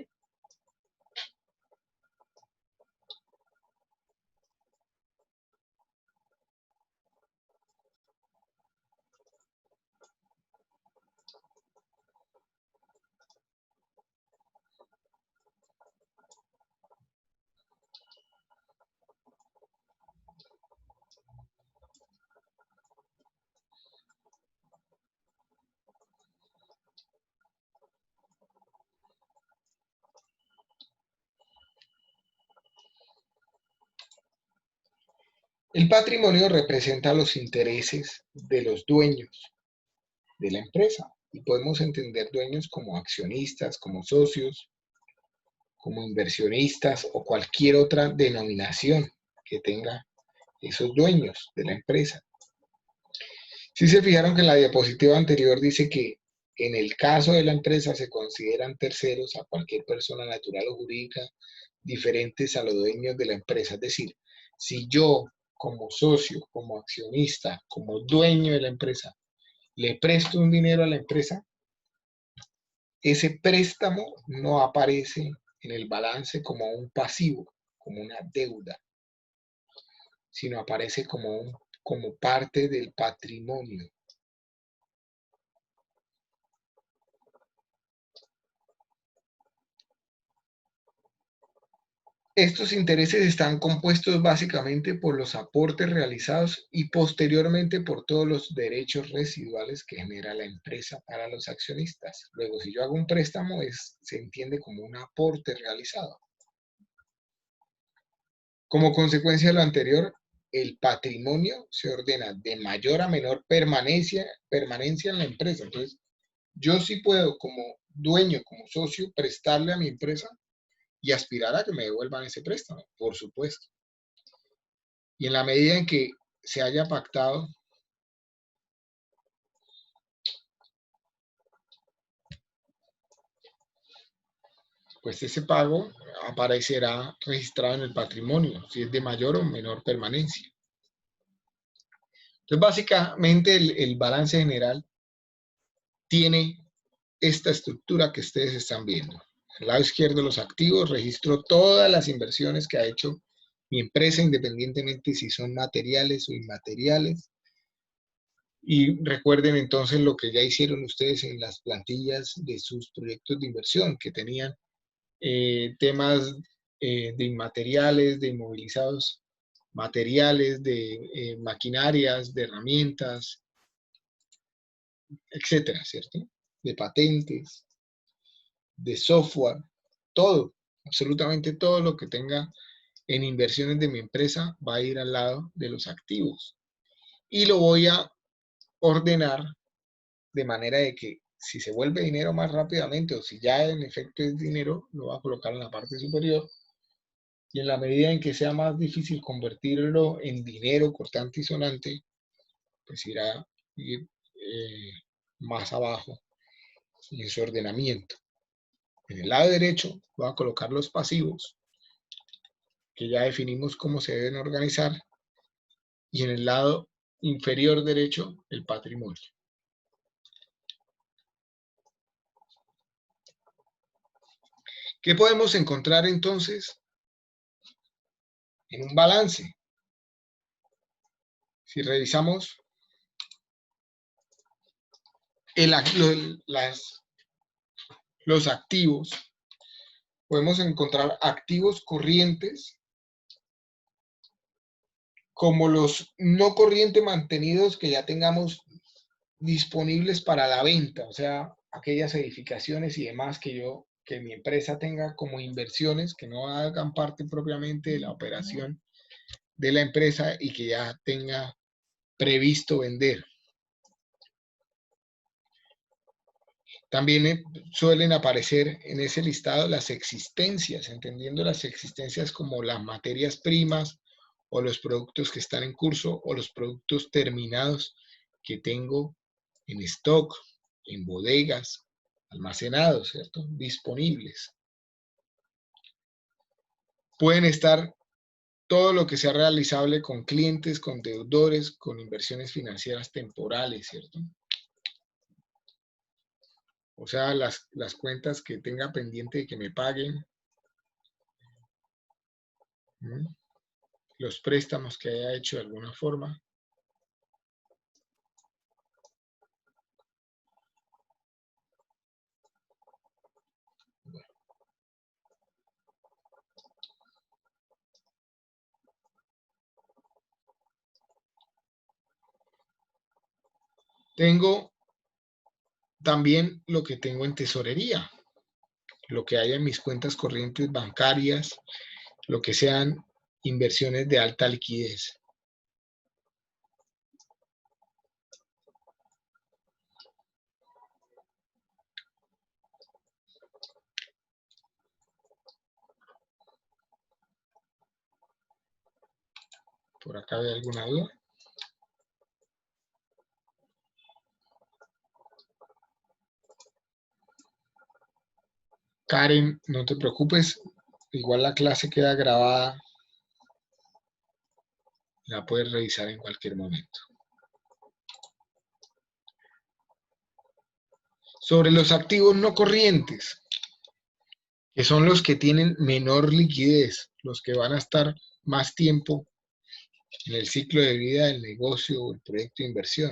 El patrimonio representa los intereses de los dueños de la empresa y podemos entender dueños como accionistas, como socios, como inversionistas o cualquier otra denominación que tenga esos dueños de la empresa. Si se fijaron que en la diapositiva anterior dice que en el caso de la empresa se consideran terceros a cualquier persona natural o jurídica diferentes a los dueños de la empresa. Es decir, si yo como socio, como accionista, como dueño de la empresa, le presto un dinero a la empresa, ese préstamo no aparece en el balance como un pasivo, como una deuda, sino aparece como parte del patrimonio. Estos intereses están compuestos básicamente por los aportes realizados y posteriormente por todos los derechos residuales que genera la empresa para los accionistas. Luego, si yo hago un préstamo, se entiende como un aporte realizado. Como consecuencia de lo anterior, el patrimonio se ordena de mayor a menor permanencia en la empresa. Entonces, yo sí puedo como dueño, como socio, prestarle a mi empresa y aspirar a que me devuelvan ese préstamo, por supuesto. Y en la medida en que se haya pactado, pues ese pago aparecerá registrado en el patrimonio, si es de mayor o menor permanencia. Entonces, básicamente, el balance general tiene esta estructura que ustedes están viendo. Al lado izquierdo, los activos, registro todas las inversiones que ha hecho mi empresa, independientemente si son materiales o inmateriales. Y recuerden entonces lo que ya hicieron ustedes en las plantillas de sus proyectos de inversión, que tenían temas de inmateriales, de inmovilizados materiales, de maquinarias, de herramientas, etcétera, ¿cierto? De patentes, de software, todo, absolutamente todo lo que tenga en inversiones de mi empresa va a ir al lado de los activos. Y lo voy a ordenar de manera de que si se vuelve dinero más rápidamente o si ya en efecto es dinero, lo va a colocar en la parte superior. Y en la medida en que sea más difícil convertirlo en dinero cortante y sonante, pues irá a ir más abajo en su ordenamiento. En el lado derecho voy a colocar los pasivos, que ya definimos cómo se deben organizar, y en el lado inferior derecho el patrimonio. ¿Qué podemos encontrar entonces en un balance? Si revisamos los activos, podemos encontrar activos corrientes como los no corrientes mantenidos que ya tengamos disponibles para la venta, o sea, aquellas edificaciones y demás que mi empresa tenga como inversiones que no hagan parte propiamente de la operación de la empresa y que ya tenga previsto vender. También suelen aparecer en ese listado las existencias, entendiendo las existencias como las materias primas o los productos que están en curso o los productos terminados que tengo en stock, en bodegas, almacenados, ¿cierto? Disponibles. Pueden estar todo lo que sea realizable con clientes, con deudores, con inversiones financieras temporales, ¿cierto? O sea, las cuentas que tenga pendiente de que me paguen, ¿no? Los préstamos que haya hecho de alguna forma. Tengo también lo que tengo en tesorería, lo que haya en mis cuentas corrientes bancarias, lo que sean inversiones de alta liquidez. ¿Por acá hay alguna duda? Karen, no te preocupes, igual la clase queda grabada, la puedes revisar en cualquier momento. Sobre los activos no corrientes, que son los que tienen menor liquidez, los que van a estar más tiempo en el ciclo de vida del negocio o el proyecto de inversión.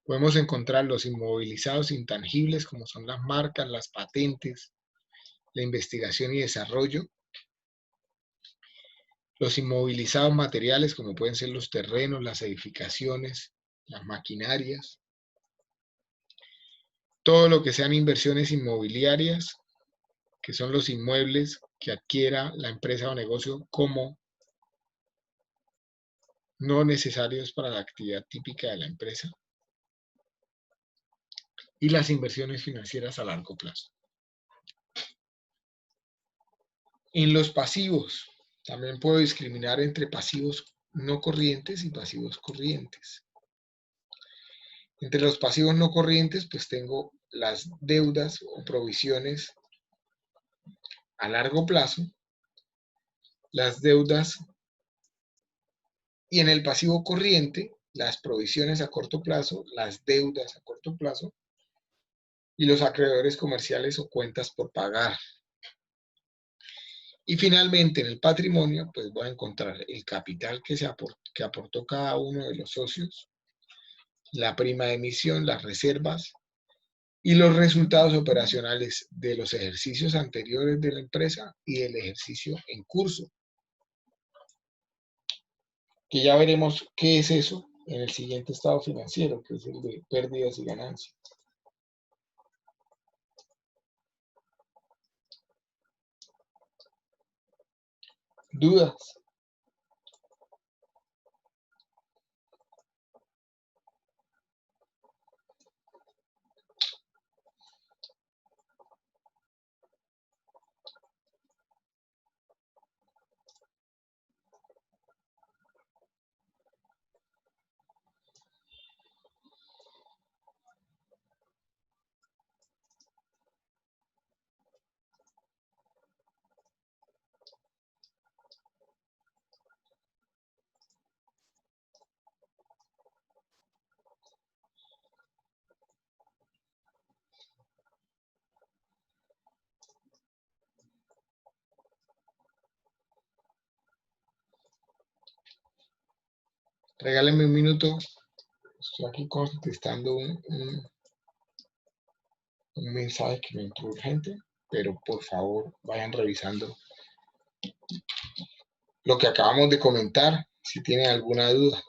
Podemos encontrar los inmovilizados intangibles, como son las marcas, las patentes, la investigación y desarrollo. Los inmovilizados materiales, como pueden ser los terrenos, las edificaciones, las maquinarias. Todo lo que sean inversiones inmobiliarias, que son los inmuebles que adquiera la empresa o negocio como no necesarios para la actividad típica de la empresa, y las inversiones financieras a largo plazo. En los pasivos, también puedo discriminar entre pasivos no corrientes y pasivos corrientes. Entre los pasivos no corrientes, pues tengo las deudas o provisiones a largo plazo, las deudas, y en el pasivo corriente, las provisiones a corto plazo, las deudas a corto plazo, y los acreedores comerciales o cuentas por pagar. Y finalmente, en el patrimonio, pues voy a encontrar el capital que aportó cada uno de los socios, la prima de emisión, las reservas y los resultados operacionales de los ejercicios anteriores de la empresa y del ejercicio en curso. Que ya veremos qué es eso en el siguiente estado financiero, que es el de pérdidas y ganancias. ¿Dudas? Regálenme un minuto. Estoy aquí contestando un mensaje que me entró urgente, pero por favor vayan revisando lo que acabamos de comentar, si tienen alguna duda.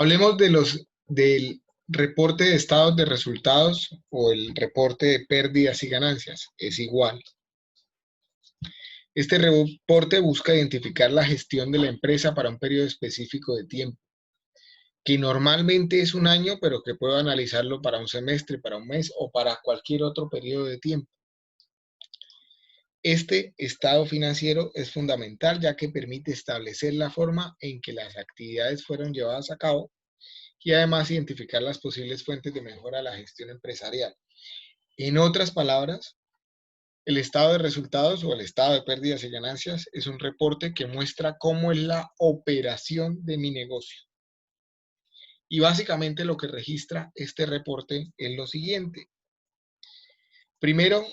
Hablemos del reporte de estados de resultados o el reporte de pérdidas y ganancias. Es igual. Este reporte busca identificar la gestión de la empresa para un periodo específico de tiempo, que normalmente es un año, pero que puedo analizarlo para un semestre, para un mes o para cualquier otro periodo de tiempo. Este estado financiero es fundamental ya que permite establecer la forma en que las actividades fueron llevadas a cabo y además identificar las posibles fuentes de mejora de la gestión empresarial. En otras palabras, el estado de resultados o el estado de pérdidas y ganancias es un reporte que muestra cómo es la operación de mi negocio. Y básicamente lo que registra este reporte es lo siguiente. Primero,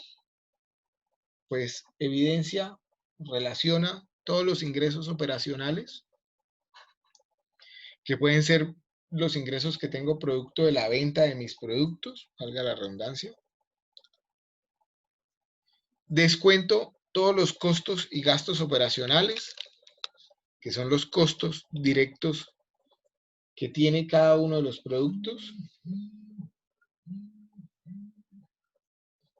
pues evidencia, relaciona todos los ingresos operacionales, que pueden ser los ingresos que tengo producto de la venta de mis productos, valga la redundancia. Descuento todos los costos y gastos operacionales, que son los costos directos que tiene cada uno de los productos.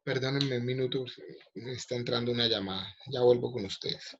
Perdónenme un minuto, me está entrando una llamada. Ya vuelvo con ustedes.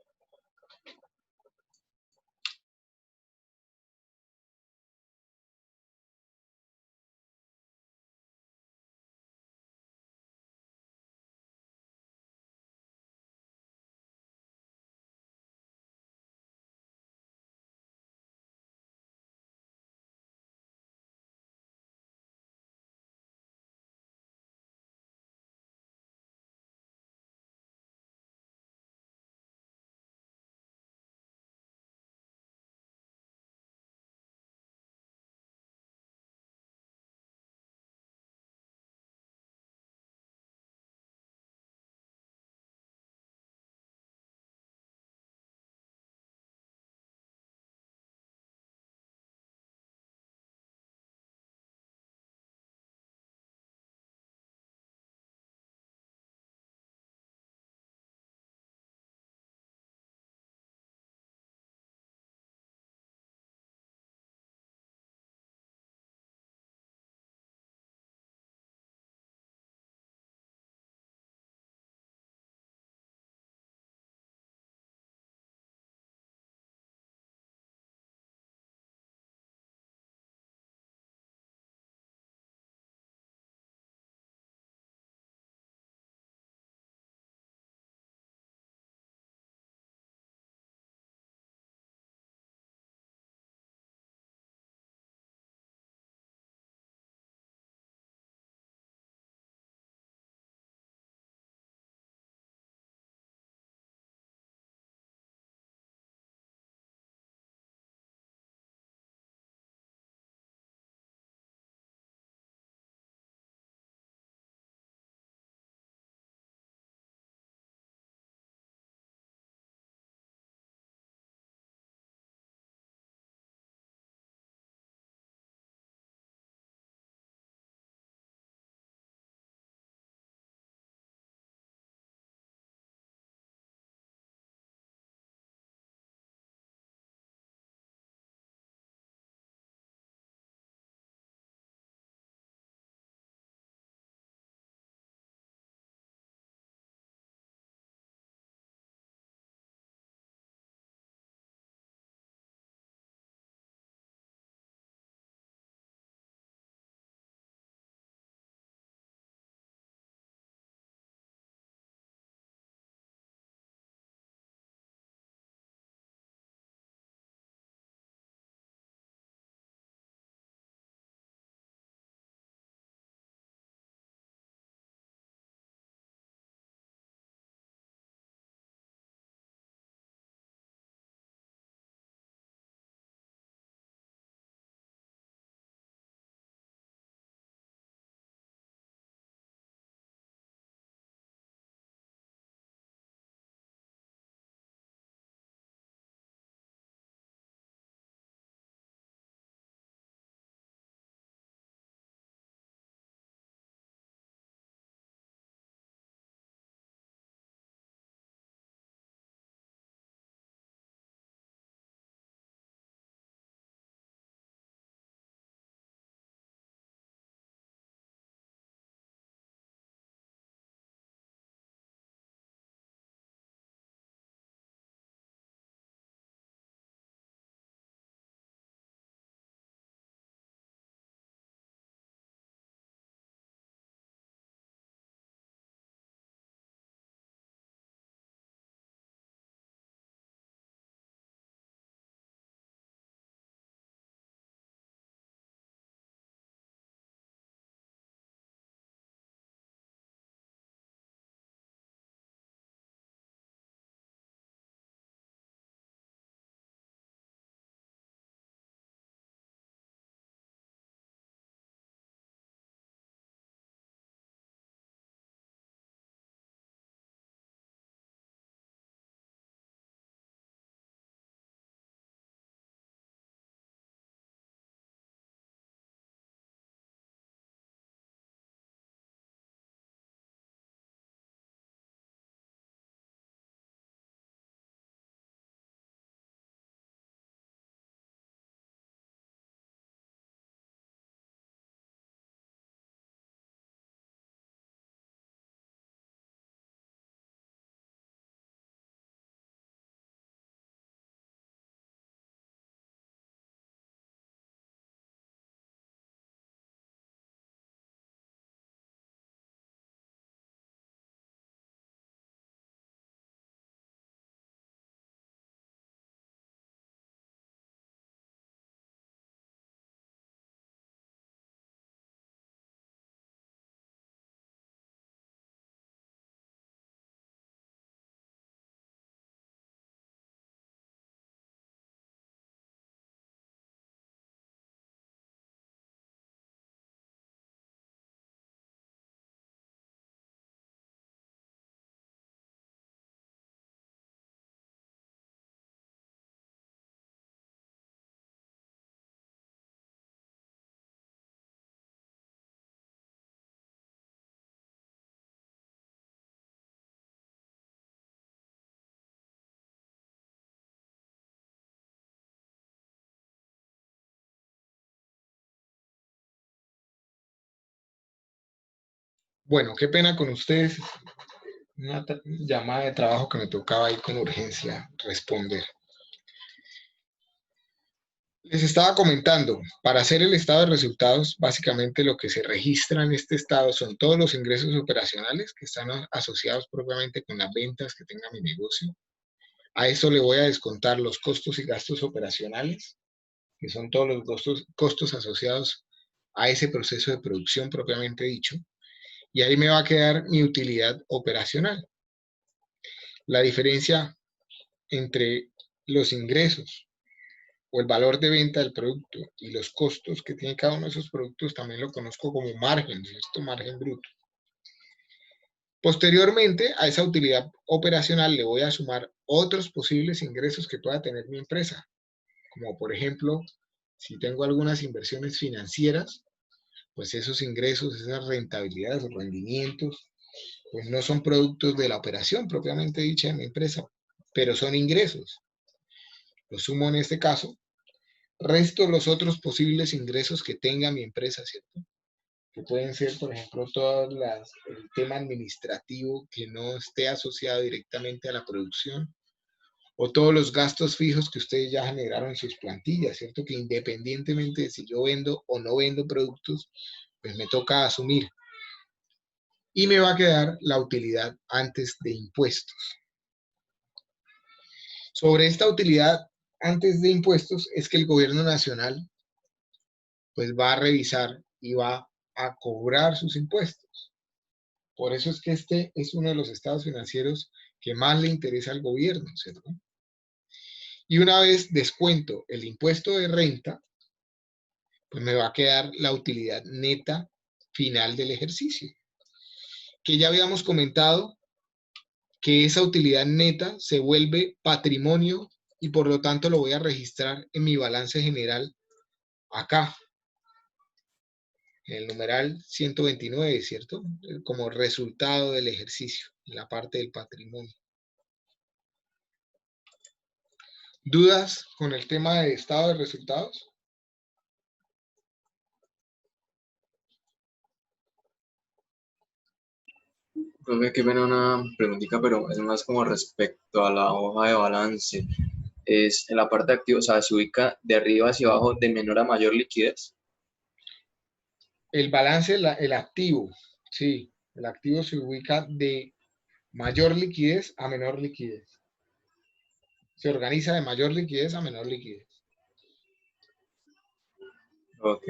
Bueno, qué pena con ustedes. Una llamada de trabajo que me tocaba ahí con urgencia responder. Les estaba comentando, para hacer el estado de resultados, básicamente lo que se registra en este estado son todos los ingresos operacionales que están asociados propiamente con las ventas que tenga mi negocio. A eso le voy a descontar los costos y gastos operacionales, que son todos los costos asociados a ese proceso de producción propiamente dicho. Y ahí me va a quedar mi utilidad operacional. La diferencia entre los ingresos o el valor de venta del producto y los costos que tiene cada uno de esos productos también lo conozco como margen, ¿cierto? Margen bruto. Posteriormente a esa utilidad operacional le voy a sumar otros posibles ingresos que pueda tener mi empresa, como por ejemplo, si tengo algunas inversiones financieras, pues esos ingresos, esas rentabilidades o rendimientos, pues no son productos de la operación propiamente dicha de mi empresa, pero son ingresos. Los sumo en este caso, resto los otros posibles ingresos que tenga mi empresa, ¿cierto? Que pueden ser, por ejemplo, el tema administrativo que no esté asociado directamente a la producción, o todos los gastos fijos que ustedes ya generaron en sus plantillas, ¿cierto? Que independientemente de si yo vendo o no vendo productos, pues me toca asumir. Y me va a quedar la utilidad antes de impuestos. Sobre esta utilidad antes de impuestos es que el gobierno nacional pues va a revisar y va a cobrar sus impuestos. Por eso es que este es uno de los estados financieros que más le interesa al gobierno, ¿cierto? Y una vez descuento el impuesto de renta, pues me va a quedar la utilidad neta final del ejercicio. Que ya habíamos comentado que esa utilidad neta se vuelve patrimonio y por lo tanto lo voy a registrar en mi balance general acá, en el numeral 129, ¿cierto? Como resultado del ejercicio, en la parte del patrimonio. ¿Dudas con el tema de estado de resultados? Profe, qué pena una preguntita, pero es más como respecto a la hoja de balance. Es en la parte de activos, o sea, se ubica de arriba hacia abajo de menor a mayor liquidez. El balance, el activo, sí, el activo se ubica de mayor liquidez a menor liquidez. Se organiza de mayor liquidez a menor liquidez. Ok,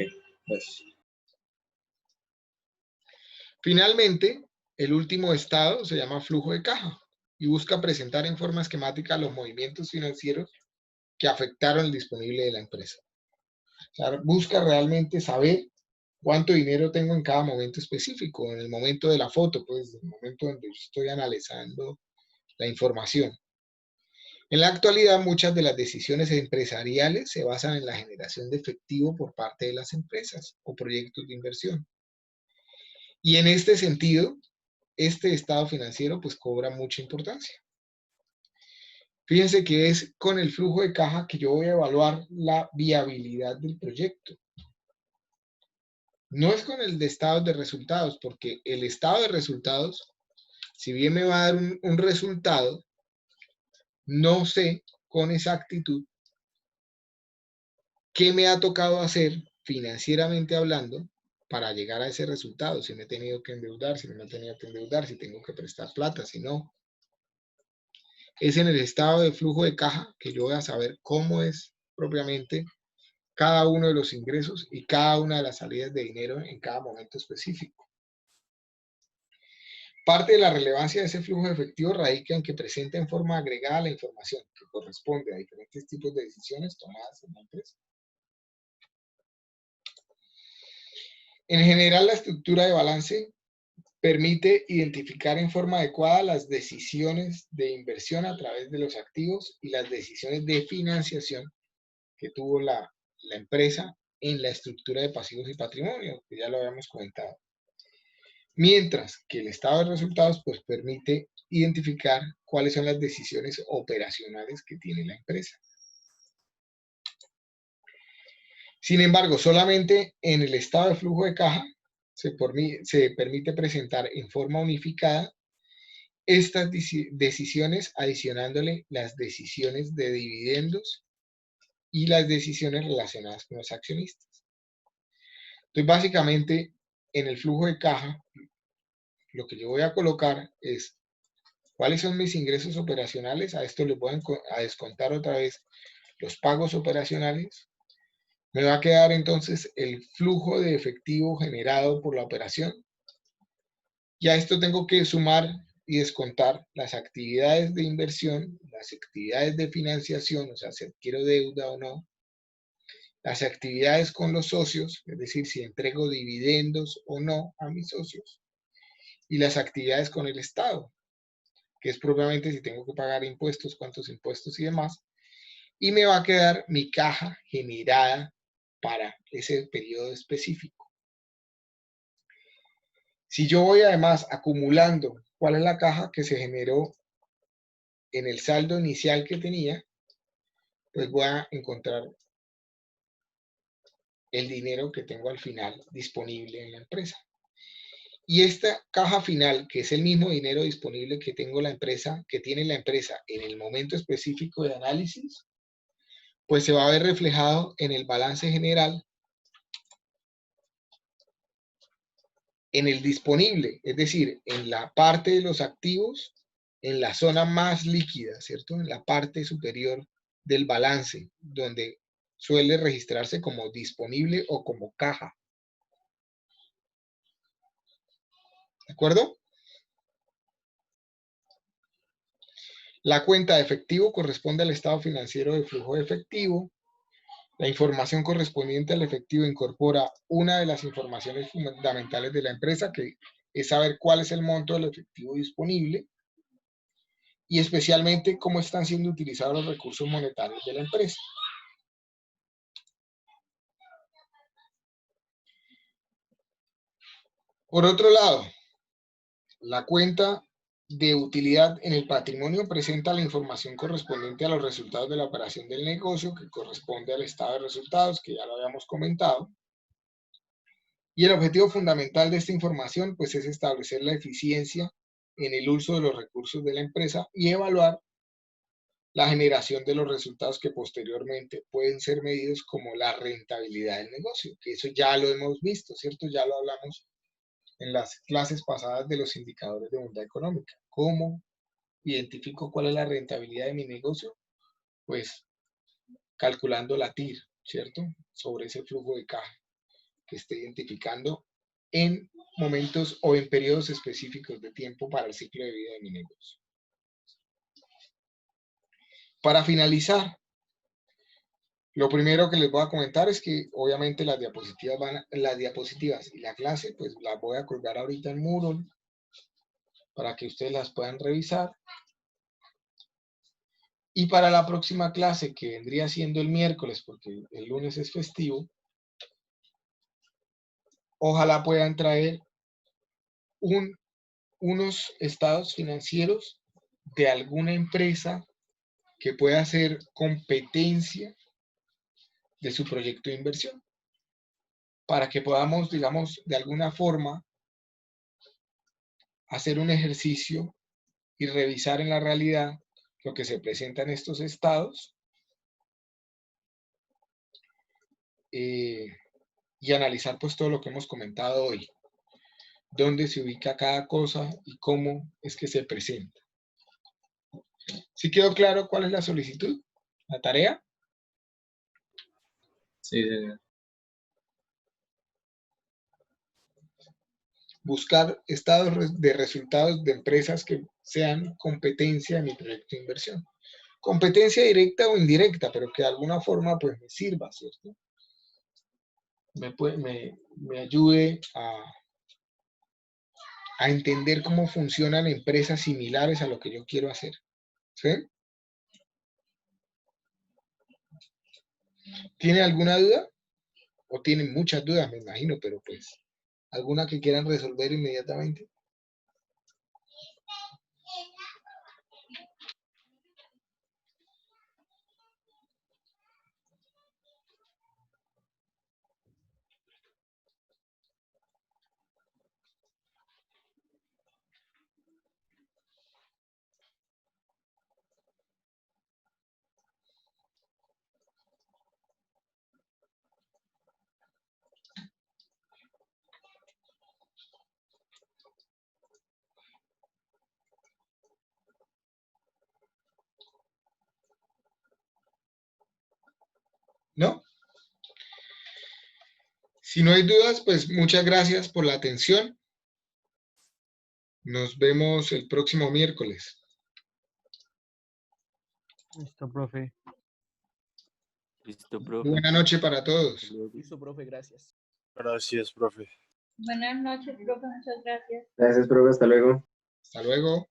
pues. Finalmente, el último estado se llama flujo de caja y busca presentar en forma esquemática los movimientos financieros que afectaron el disponible de la empresa. O sea, busca realmente saber cuánto dinero tengo en cada momento específico, en el momento de la foto, pues, en el momento donde estoy analizando la información. En la actualidad, muchas de las decisiones empresariales se basan en la generación de efectivo por parte de las empresas o proyectos de inversión. Y en este sentido, este estado financiero pues cobra mucha importancia. Fíjense que es con el flujo de caja que yo voy a evaluar la viabilidad del proyecto. No es con el de estados de resultados, porque el estado de resultados, si bien me va a dar un resultado, no sé con exactitud qué me ha tocado hacer financieramente hablando para llegar a ese resultado, si me he tenido que endeudar, si no me he tenido que endeudar, si tengo que prestar plata, si no. Es en el estado de flujo de caja que yo voy a saber cómo es propiamente cada uno de los ingresos y cada una de las salidas de dinero en cada momento específico. Parte de la relevancia de ese flujo de efectivo radica en que presenta en forma agregada la información que corresponde a diferentes tipos de decisiones tomadas en la empresa. En general, la estructura de balance permite identificar en forma adecuada las decisiones de inversión a través de los activos y las decisiones de financiación que tuvo la empresa en la estructura de pasivos y patrimonio, que ya lo habíamos comentado. Mientras que el estado de resultados pues permite identificar cuáles son las decisiones operacionales que tiene la empresa. Sin embargo, solamente en el estado de flujo de caja se permite presentar en forma unificada estas decisiones, adicionándole las decisiones de dividendos y las decisiones relacionadas con los accionistas. Entonces, básicamente, en el flujo de caja, lo que yo voy a colocar es cuáles son mis ingresos operacionales. A esto le voy a descontar otra vez los pagos operacionales. Me va a quedar entonces el flujo de efectivo generado por la operación. Y a esto tengo que sumar y descontar las actividades de inversión, las actividades de financiación, o sea, si adquiero deuda o no, las actividades con los socios, es decir, si entrego dividendos o no a mis socios, y las actividades con el Estado, que es propiamente si tengo que pagar impuestos, cuántos impuestos y demás, y me va a quedar mi caja generada para ese periodo específico. Si yo voy además acumulando cuál es la caja que se generó en el saldo inicial que tenía, pues voy a encontrar el dinero que tengo al final disponible en la empresa. Y esta caja final, que es el mismo dinero disponible que tengo la empresa, que tiene la empresa en el momento específico de análisis, pues se va a ver reflejado en el balance general, en el disponible, es decir, en la parte de los activos, en la zona más líquida, ¿cierto? En la parte superior del balance, donde suele registrarse como disponible o como caja. ¿De acuerdo? La cuenta de efectivo corresponde al estado financiero de flujo de efectivo. La información correspondiente al efectivo incorpora una de las informaciones fundamentales de la empresa, que es saber cuál es el monto del efectivo disponible y especialmente cómo están siendo utilizados los recursos monetarios de la empresa. Por otro lado, la cuenta de utilidad en el patrimonio presenta la información correspondiente a los resultados de la operación del negocio, que corresponde al estado de resultados, que ya lo habíamos comentado. Y el objetivo fundamental de esta información, pues, es establecer la eficiencia en el uso de los recursos de la empresa y evaluar la generación de los resultados que posteriormente pueden ser medidos como la rentabilidad del negocio, que eso ya lo hemos visto, ¿cierto? Ya lo hablamos en las clases pasadas de los indicadores de bondad económica. ¿Cómo identifico cuál es la rentabilidad de mi negocio? Pues calculando la TIR, ¿cierto? Sobre ese flujo de caja que esté identificando en momentos o en periodos específicos de tiempo para el ciclo de vida de mi negocio. Para finalizar, lo primero que les voy a comentar es que obviamente las diapositivas y la clase, pues las voy a colgar ahorita en Moodle para que ustedes las puedan revisar. Y para la próxima clase, que vendría siendo el miércoles, porque el lunes es festivo, ojalá puedan traer unos estados financieros de alguna empresa que pueda ser competencia de su proyecto de inversión, para que podamos, digamos, de alguna forma hacer un ejercicio y revisar en la realidad lo que se presenta en estos estados y analizar pues todo lo que hemos comentado hoy, dónde se ubica cada cosa y cómo es que se presenta. ¿Sí quedó claro cuál es la solicitud? ¿La tarea? Sí, Buscar estados de resultados de empresas que sean competencia en mi proyecto de inversión. Competencia directa o indirecta, pero que de alguna forma pues me sirva, ¿cierto? Me ayude a entender cómo funcionan empresas similares a lo que yo quiero hacer. ¿Sí? ¿Tiene alguna duda? O tienen muchas dudas, me imagino, pero pues, ¿alguna que quieran resolver inmediatamente? ¿No? Si no hay dudas, pues muchas gracias por la atención. Nos vemos el próximo miércoles. Listo, profe. Listo, profe. Buena noche para todos. Listo, profe, gracias. Gracias, profe. Buenas noches, profe, muchas gracias. Gracias, profe, hasta luego. Hasta luego.